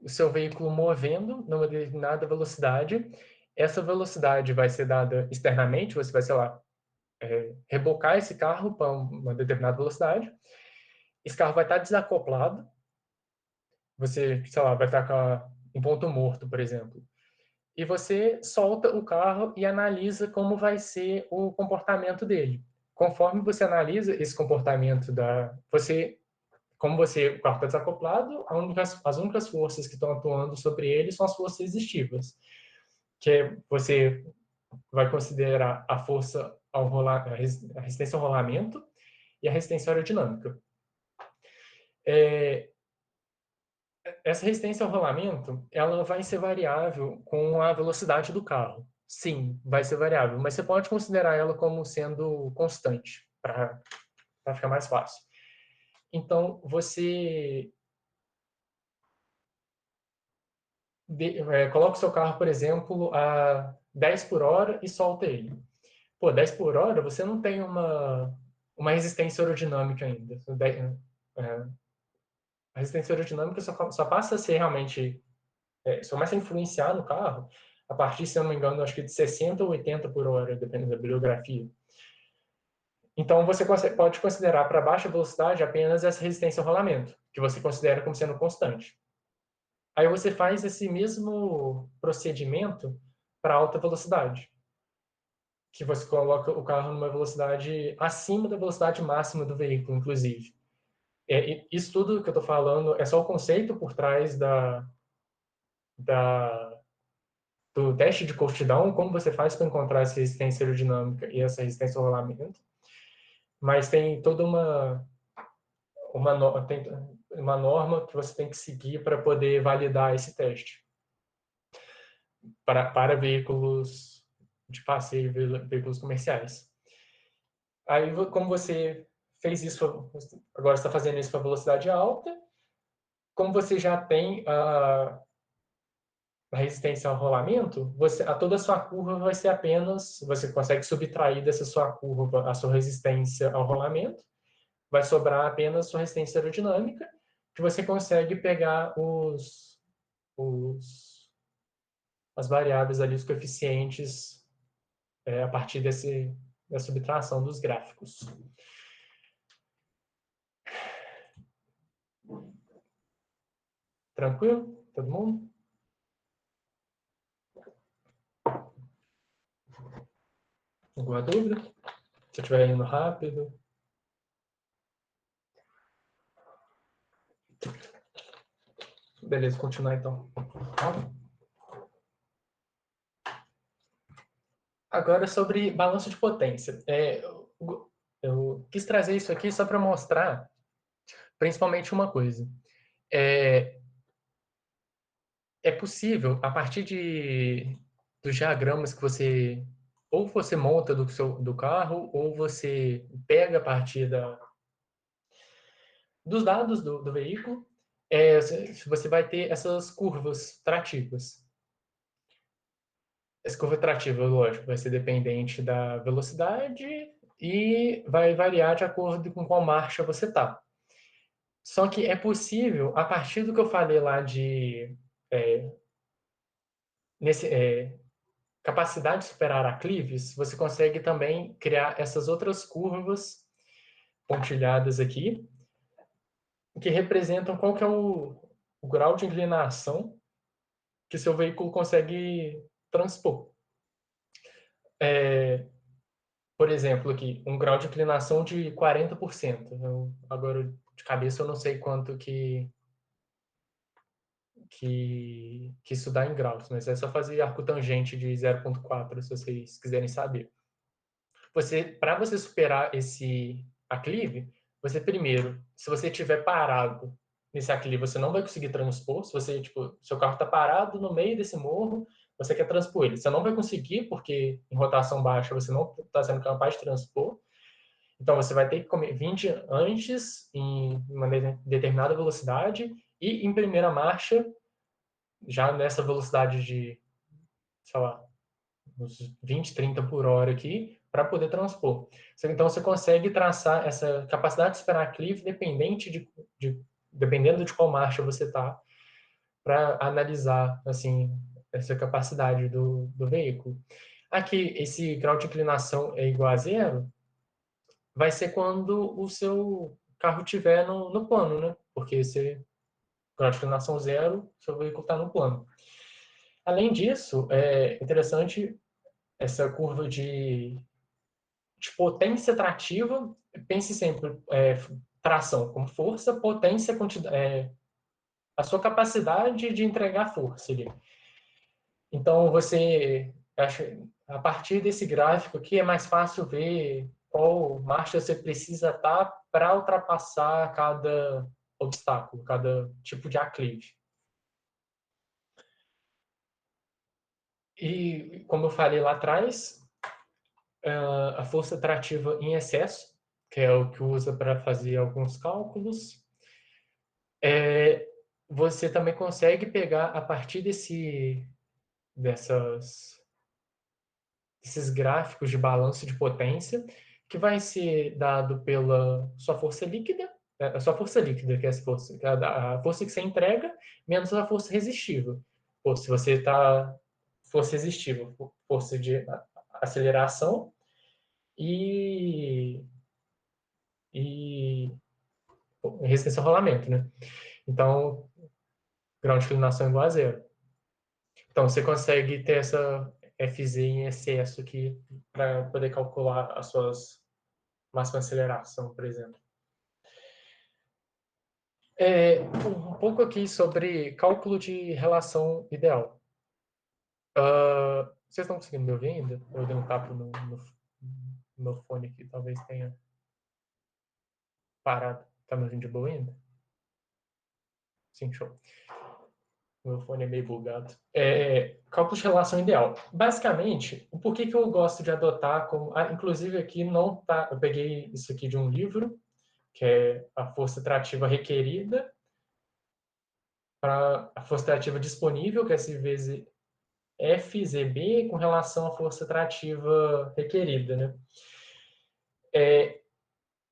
seu veículo movendo numa determinada velocidade. Essa velocidade vai ser dada externamente, você vai, sei lá, rebocar esse carro para uma determinada velocidade. Esse carro vai estar desacoplado. Você, sei lá, vai estar em ponto morto, por exemplo. E você solta o carro e analisa como vai ser o comportamento dele. Conforme você analisa esse comportamento como o carro está desacoplado, as únicas forças que estão atuando sobre ele são as forças resistivas, que você vai considerar a força a resistência ao rolamento e a resistência aerodinâmica. Essa resistência ao rolamento, ela vai ser variável com a velocidade do carro. Sim, vai ser variável, mas você pode considerar ela como sendo constante, para ficar mais fácil. Então, você coloca o seu carro, por exemplo, a 10 por hora e solta ele. Pô, 10 por hora, você não tem uma resistência aerodinâmica ainda. A resistência aerodinâmica só passa a ser realmente... só começa a influenciar no carro a partir, se eu não me engano, acho que de 60 ou 80 por hora, dependendo da bibliografia. Então, você pode considerar para baixa velocidade apenas essa resistência ao rolamento, que você considera como sendo constante. Aí você faz esse mesmo procedimento para alta velocidade, que você coloca o carro numa velocidade acima da velocidade máxima do veículo, inclusive. Isso tudo que eu estou falando é só o conceito por trás da, do teste de cooldown, como você faz para encontrar essa resistência aerodinâmica e essa resistência ao rolamento. Mas tem toda tem uma norma que você tem que seguir para poder validar esse teste para veículos de passeio, veículos comerciais. Aí, como você fez isso, agora está fazendo isso para velocidade alta, como você já tem a resistência ao rolamento, toda a sua curva vai ser apenas, você consegue subtrair dessa sua curva a sua resistência ao rolamento, vai sobrar apenas a sua resistência aerodinâmica, que você consegue pegar as variáveis ali, os coeficientes, a partir da subtração dos gráficos. Tranquilo? Todo mundo? Alguma dúvida? Se eu estiver indo rápido. Beleza, continuar então. Agora sobre balanço de potência. Eu quis trazer isso aqui só para mostrar principalmente uma coisa. É possível, a partir dos diagramas que você monta do carro, ou você pega a partir dos dados do veículo, você vai ter essas curvas trativas. Essa curva trativa, lógico, vai ser dependente da velocidade e vai variar de acordo com qual marcha você está. Só que é possível, a partir do que eu falei lá é, capacidade de superar aclives, você consegue também criar essas outras curvas pontilhadas aqui, que representam qual que é o grau de inclinação que seu veículo consegue transpor. Por exemplo, aqui, um grau de inclinação de 40%. Agora, de cabeça, eu não sei quanto que isso dá em graus, mas é só fazer arco tangente de 0,4, se vocês quiserem saber. Para você superar esse aclive, você primeiro, se você estiver parado nesse aclive, você não vai conseguir transpor. Se você, seu carro está parado no meio desse morro, você quer transpor ele. Você não vai conseguir, porque em rotação baixa você não está sendo capaz de transpor. Então, você vai ter que vir antes em uma determinada velocidade e em primeira marcha, já nessa velocidade de, sei lá, uns 20, 30 por hora aqui, para poder transpor. Então, você consegue traçar essa capacidade de superar clive dependendo de qual marcha você está, para analisar, assim, essa capacidade do veículo. Aqui, esse grau de inclinação é igual a zero, vai ser quando o seu carro estiver no plano, né? Porque grau de inclinação zero, seu veículo está no plano. Além disso, é interessante essa curva de potência trativa. Pense sempre tração como força, potência, a sua capacidade de entregar força ali. Então, a partir desse gráfico aqui, é mais fácil ver qual marcha você precisa estar para ultrapassar cada obstáculo, cada tipo de aclive. E, como eu falei lá atrás, a força trativa em excesso, que é o que usa para fazer alguns cálculos, você também consegue pegar a partir desses gráficos de balanço de potência, que vai ser dado pela sua força líquida, a sua força líquida, que é a força que você entrega, menos a força resistível. Ou se você está força resistível, força de aceleração, e e resistência ao rolamento, né? Então, grau de inclinação é igual a zero. Então, você consegue ter essa FZ em excesso aqui para poder calcular as suas máximas de aceleração, por exemplo. Um pouco aqui sobre cálculo de relação ideal. Vocês estão conseguindo me ouvir ainda? Eu dei um tapa no meu fone aqui, talvez tenha parado. Tá me ouvindo de boa ainda? Sim, show. Meu fone é meio bugado. Cálculo de relação ideal. Basicamente, o porquê que eu gosto de adotar como... inclusive aqui não tá... Eu peguei isso aqui de um livro, que é a força trativa requerida para a força trativa disponível, que é S vezes FZB, com relação à força trativa requerida, né?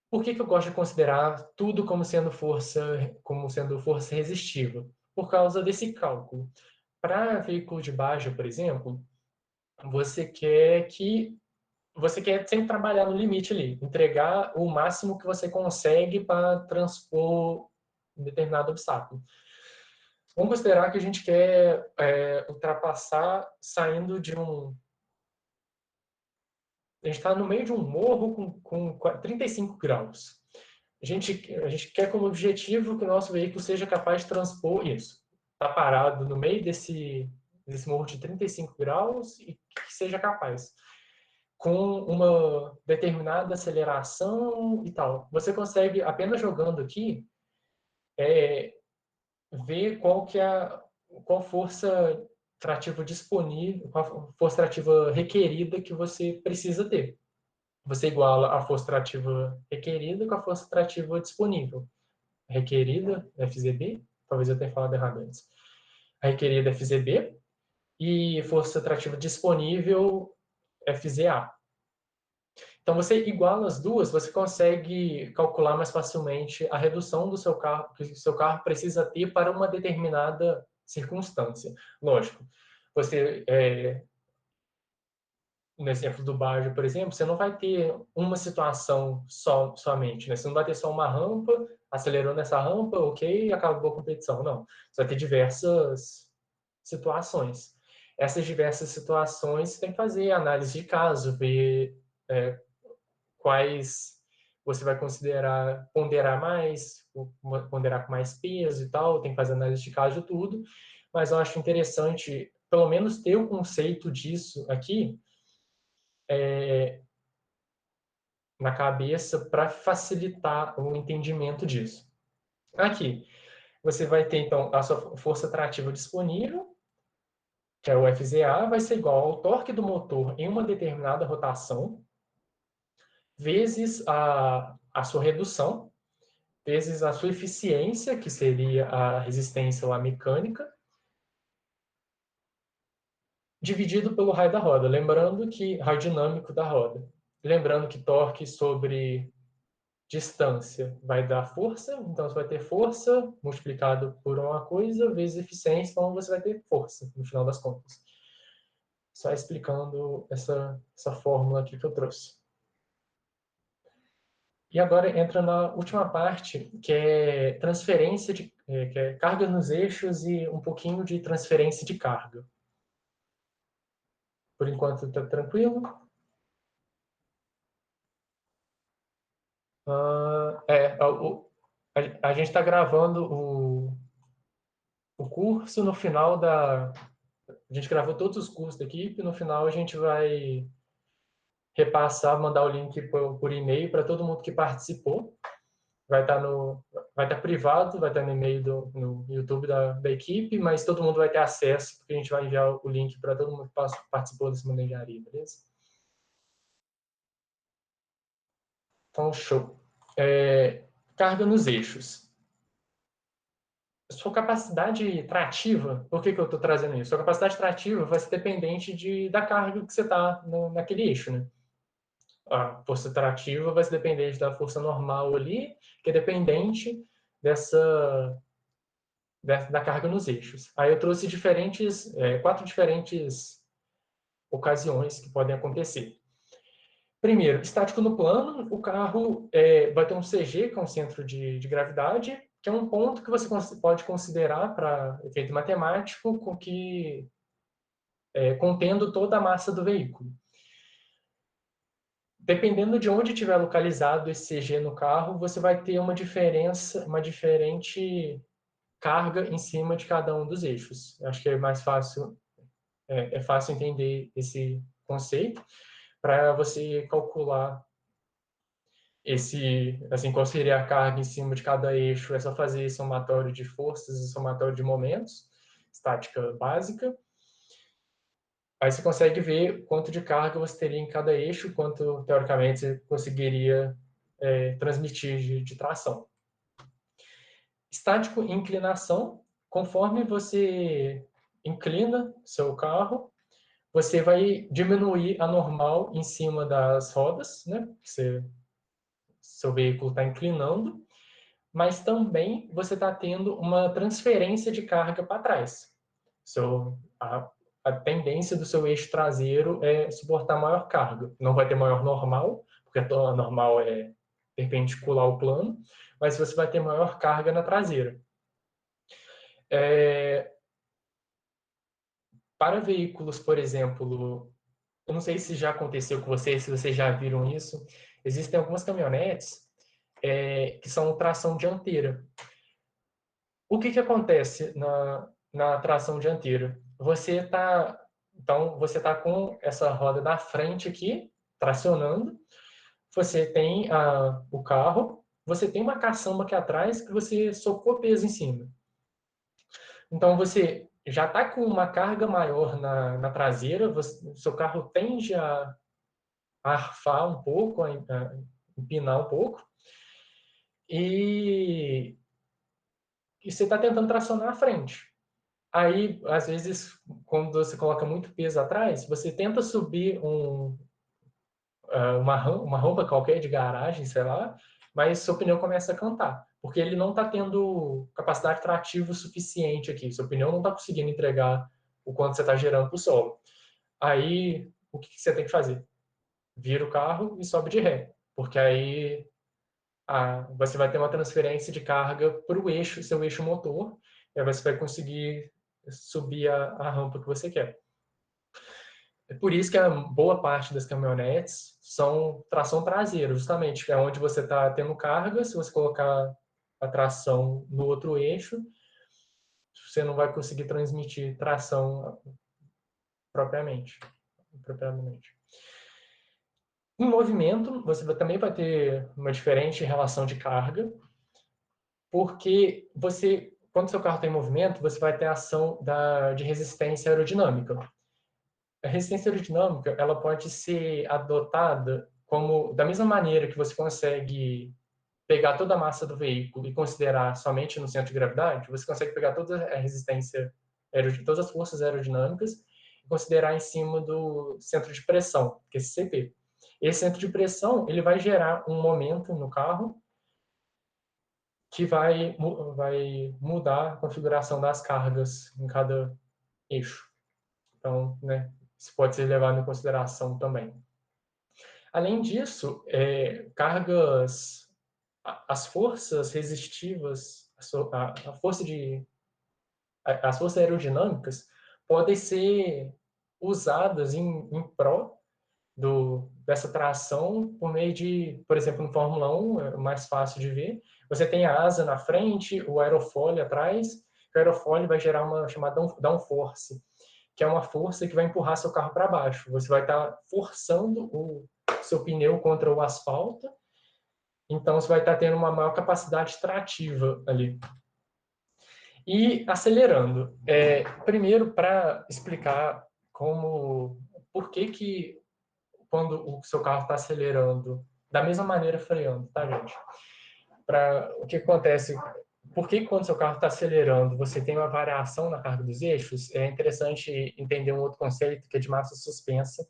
Por que eu gosto de considerar tudo como sendo força resistível? Por causa desse cálculo. Para veículo de Baja, por exemplo, você quer sempre trabalhar no limite ali, entregar o máximo que você consegue para transpor um determinado obstáculo. Vamos considerar que a gente quer ultrapassar saindo de um... A gente está no meio de um morro com 35 graus. A gente quer como objetivo que o nosso veículo seja capaz de transpor isso. Está parado no meio desse morro de 35 graus e que seja capaz. Com uma determinada aceleração e tal. Você consegue, apenas jogando aqui, ver qual força trativa disponível, qual força trativa requerida que você precisa ter. Você iguala a força trativa requerida com a força trativa disponível. Requerida, FZB, talvez eu tenha falado errado antes. A requerida FZB e força trativa disponível, FZA. Então, você iguala as duas, você consegue calcular mais facilmente a redução do seu carro, que o seu carro precisa ter para uma determinada circunstância. Lógico, você, no exemplo do Baja, por exemplo, você não vai ter uma situação somente, né? Você não vai ter só uma rampa, acelerou nessa rampa, ok, acabou a competição. Não, você vai ter diversas situações. Essas diversas situações, você tem que fazer análise de caso, ver quais você vai considerar ponderar mais, ponderar com mais peso e tal, tem que fazer análise de caso de tudo, mas eu acho interessante, pelo menos, ter o conceito disso aqui na cabeça para facilitar o entendimento disso. Aqui, você vai ter, então, a sua força trativa disponível, que é o FZA, vai ser igual ao torque do motor em uma determinada rotação, vezes a sua redução, vezes a sua eficiência, que seria a resistência ou a mecânica, dividido pelo raio da roda. Lembrando que raio dinâmico da roda. Lembrando que torque sobre distância vai dar força, então você vai ter força multiplicado por uma coisa vezes eficiência, então você vai ter força, no final das contas. Só explicando essa fórmula aqui que eu trouxe. E agora entra na última parte, que é transferência que é carga nos eixos e um pouquinho de transferência de carga. Por enquanto está tranquilo. A gente está gravando o curso no final da... A gente gravou todos os cursos da equipe, no final a gente vai repassar, mandar o link por e-mail para todo mundo que participou. Vai estar privado, vai estar no e-mail no YouTube da equipe, mas todo mundo vai ter acesso, porque a gente vai enviar o link para todo mundo que participou desse Mundo da Engenharia, beleza? Então, show. Carga nos eixos. Sua capacidade trativa, por que eu estou trazendo isso? Sua capacidade trativa vai ser dependente da carga que você está naquele eixo, né? A força trativa vai ser dependente da força normal ali, que é dependente da carga nos eixos. Aí eu trouxe 4 diferentes ocasiões que podem acontecer. Primeiro, estático no plano, o carro vai ter um CG, que é um centro de gravidade, que é um ponto que você pode considerar para efeito matemático, contendo toda a massa do veículo. Dependendo de onde estiver localizado esse CG no carro, você vai ter uma diferente carga em cima de cada um dos eixos. Acho que é mais fácil, é fácil entender esse conceito para você calcular assim, qual seria a carga em cima de cada eixo. É só fazer somatório de forças e somatório de momentos, estática básica. Aí você consegue ver quanto de carga você teria em cada eixo, quanto, teoricamente, você conseguiria transmitir de tração. Estático e inclinação, conforme você inclina seu carro, você vai diminuir a normal em cima das rodas, né? Seu veículo está inclinando, mas também você está tendo uma transferência de carga para trás. A tendência do seu eixo traseiro é suportar maior carga. Não vai ter maior normal, porque a normal é perpendicular ao plano, mas você vai ter maior carga na traseira. Para veículos, por exemplo, eu não sei se já aconteceu com vocês, se vocês já viram isso, existem algumas caminhonetes que são tração dianteira. O que acontece na tração dianteira? Você tá com essa roda da frente aqui, tracionando, você tem o carro, você tem uma caçamba aqui atrás que você socou peso em cima. Então, você já está com uma carga maior na traseira, seu carro tende a arfar um pouco, a empinar um pouco, e você está tentando tracionar a frente. Aí, às vezes, quando você coloca muito peso atrás, você tenta subir uma rampa qualquer de garagem, sei lá, mas seu pneu começa a cantar, porque ele não está tendo capacidade trativa suficiente aqui. Seu pneu não está conseguindo entregar o quanto você está gerando para o solo. Aí, o que você tem que fazer? Vira o carro e sobe de ré, porque aí você vai ter uma transferência de carga para o eixo, seu eixo motor, e aí você vai conseguir subir a rampa que você quer. É por isso que a boa parte das caminhonetes são tração traseira, justamente, é onde você está tendo carga. Se você colocar a tração no outro eixo, você não vai conseguir transmitir tração propriamente. Em movimento, você também vai ter uma diferente relação de carga, porque quando seu carro está em movimento, você vai ter a ação de resistência aerodinâmica. A resistência aerodinâmica, ela pode ser adotada como, da mesma maneira que você consegue pegar toda a massa do veículo e considerar somente no centro de gravidade, você consegue pegar toda a resistência, todas as forças aerodinâmicas e considerar em cima do centro de pressão, que é esse CP. Esse centro de pressão, ele vai gerar um momento no carro que vai mudar a configuração das cargas em cada eixo. Então, né, isso pode ser levado em consideração também. Além disso, as forças resistivas, as forças aerodinâmicas podem ser usadas em prol dessa tração por meio de, por exemplo, no Fórmula 1, é mais fácil de ver, você tem a asa na frente, o aerofólio atrás, o aerofólio vai gerar uma chamada downforce, que é uma força que vai empurrar seu carro para baixo. Você vai estar forçando o seu pneu contra o asfalto, então você vai estar tendo uma maior capacidade trativa ali. E acelerando. Primeiro, para explicar por que quando o seu carro está acelerando, da mesma maneira freando, tá, gente? O que acontece? Por que quando seu carro está acelerando, você tem uma variação na carga dos eixos? É interessante entender um outro conceito que é de massa suspensa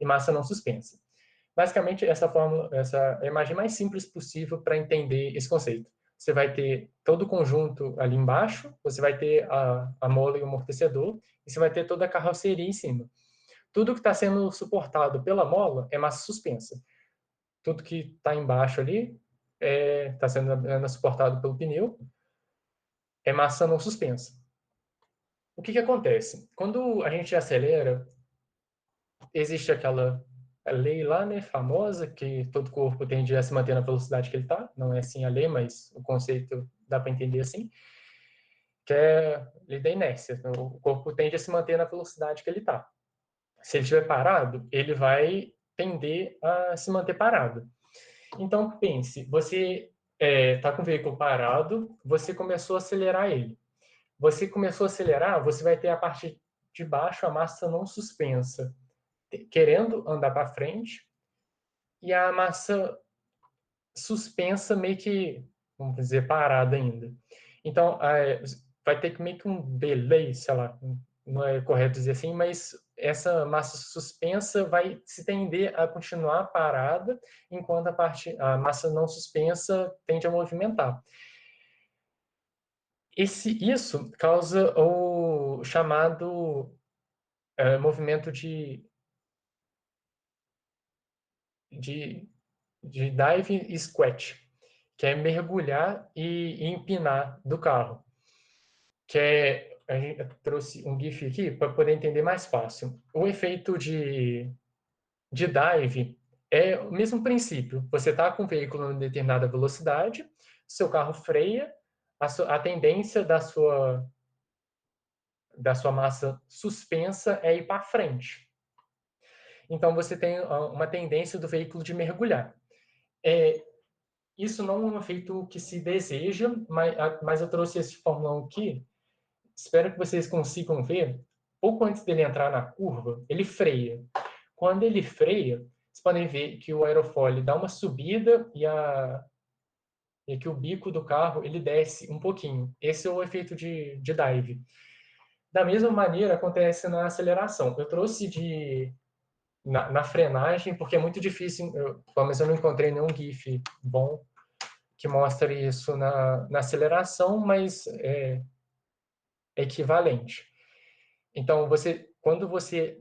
e massa não suspensa. Basicamente, essa é a imagem mais simples possível para entender esse conceito. Você vai ter todo o conjunto ali embaixo, você vai ter a mola e o amortecedor, e você vai ter toda a carroceria em cima. tudo que está sendo suportado pela mola é massa suspensa. Tudo que está embaixo ali está sendo suportado pelo pneu, é massa não suspensa. O que acontece? Quando a gente acelera, existe aquela lei lá, né, famosa, que todo corpo tende a se manter na velocidade que ele está. Não é assim a lei, mas o conceito dá para entender assim, que é a lei da inércia. O corpo tende a se manter na velocidade que ele está. Se ele estiver parado, ele vai tender a se manter parado. Então, pense, você está com o veículo parado, você começou a acelerar ele. Você começou a acelerar, você vai ter a parte de baixo, a massa não suspensa, querendo andar para frente, e a massa suspensa meio que, vamos dizer, parada ainda. Então, vai ter meio que um delay, sei lá, não é correto dizer assim, mas essa massa suspensa vai se tender a continuar parada, enquanto a massa não suspensa tende a movimentar. Isso causa o chamado movimento de, de dive e squat, que é mergulhar e empinar do carro. A gente trouxe um GIF aqui para poder entender mais fácil. O efeito de dive é o mesmo princípio. Você está com o veículo em determinada velocidade, seu carro freia, a tendência da sua massa suspensa é ir para frente. Então, você tem uma tendência do veículo de mergulhar. Isso não é um efeito que se deseja, mas eu trouxe esse formulão aqui. Espero que vocês consigam ver. Pouco antes dele entrar na curva, ele freia. Quando ele freia, vocês podem ver que o aerofólio dá uma subida e que o bico do carro ele desce um pouquinho. Esse é o efeito de dive. Da mesma maneira, acontece na aceleração. Eu trouxe na frenagem, porque é muito difícil, pelo menos eu não encontrei nenhum GIF bom que mostre isso na aceleração, mas é equivalente. Então, quando você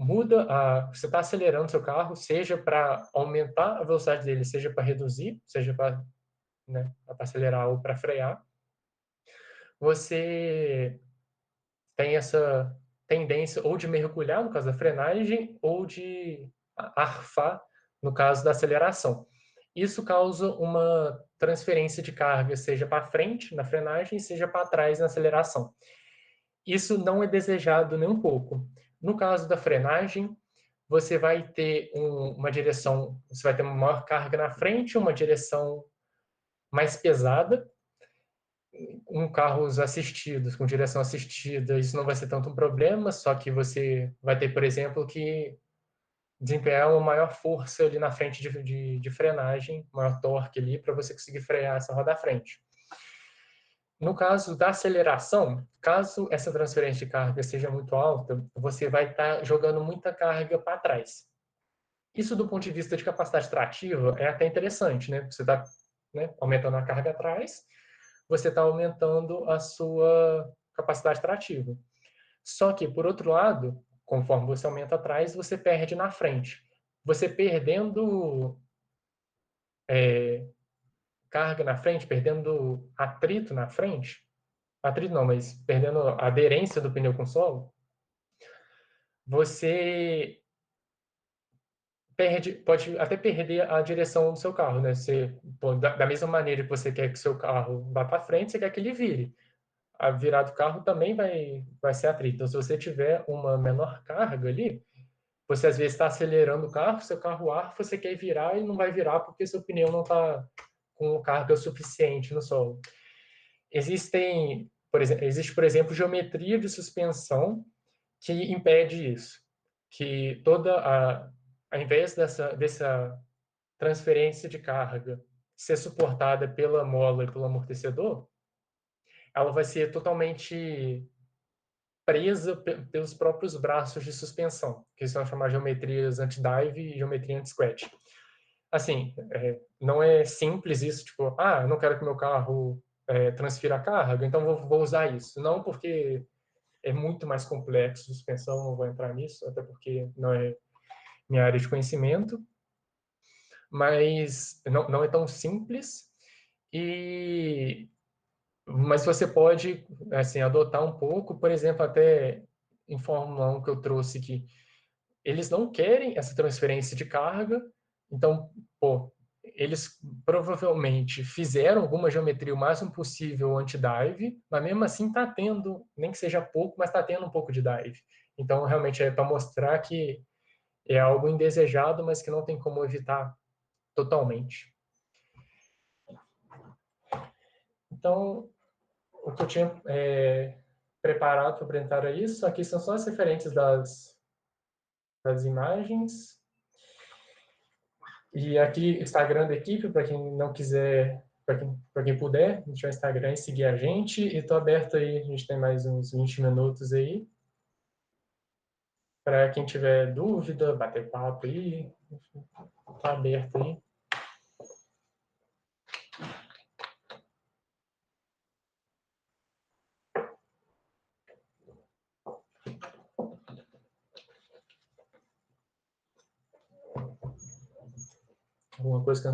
você está acelerando seu carro, seja para aumentar a velocidade dele, seja para reduzir, seja para, né, acelerar ou para frear, você tem essa tendência ou de mergulhar, no caso da frenagem, ou de arfar, no caso da aceleração. Isso causa uma transferência de carga, seja para frente na frenagem, seja para trás na aceleração. Isso não é desejado nem um pouco. No caso da frenagem, você vai ter uma direção, você vai ter uma maior carga na frente, uma direção mais pesada, com carros assistidos, com direção assistida, isso não vai ser tanto um problema, só que você vai ter, por exemplo, que desempenhar uma maior força ali na frente de frenagem, maior torque ali, para você conseguir frear essa roda à frente. No caso da aceleração, caso essa transferência de carga seja muito alta, você vai estar jogando muita carga para trás. Isso, do ponto de vista de capacidade trativa, é até interessante, né? Você está, né, aumentando a carga atrás, você está aumentando a sua capacidade trativa. Só que, por outro lado, conforme você aumenta atrás, você perde na frente. Você perdendo carga na frente, perdendo atrito na frente, atrito não, mas perdendo a aderência do pneu com o solo, você pode até perder a direção do seu carro, né? Da mesma maneira que você quer que seu carro vá para frente, você quer que ele vire. A virar do carro também vai ser atrito. Então, se você tiver uma menor carga ali, você às vezes está acelerando o carro, seu carro arfa, você quer virar e não vai virar porque seu pneu não está com carga suficiente no solo. Existe, por exemplo, geometria de suspensão que impede isso. Que ao invés dessa transferência de carga ser suportada pela mola e pelo amortecedor, ela vai ser totalmente presa pelos próprios braços de suspensão, que são chamadas geometrias anti-dive e geometria anti-squat. Assim, não é simples isso, tipo, eu não quero que meu carro transfira carga, então vou usar isso. Não, porque é muito mais complexo, suspensão, não vou entrar nisso, até porque não é minha área de conhecimento, mas não é tão simples, mas você pode, assim, adotar um pouco, por exemplo, até em Fórmula 1 que eu trouxe que eles não querem essa transferência de carga, então, pô, eles provavelmente fizeram alguma geometria o máximo possível anti-dive, mas mesmo assim está tendo, nem que seja pouco, mas está tendo um pouco de dive. Então, realmente, é para mostrar que é algo indesejado, mas que não tem como evitar totalmente. Então, o que eu tinha preparado para apresentar é isso. Aqui são só as referências das imagens. E aqui, Instagram da equipe, para quem não quiser, para quem puder, a gente vai no Instagram e seguir a gente. E estou aberto aí, a gente tem mais uns 20 minutos aí. Para quem tiver dúvida, bater papo aí, está aberto aí. Alguma coisa que eu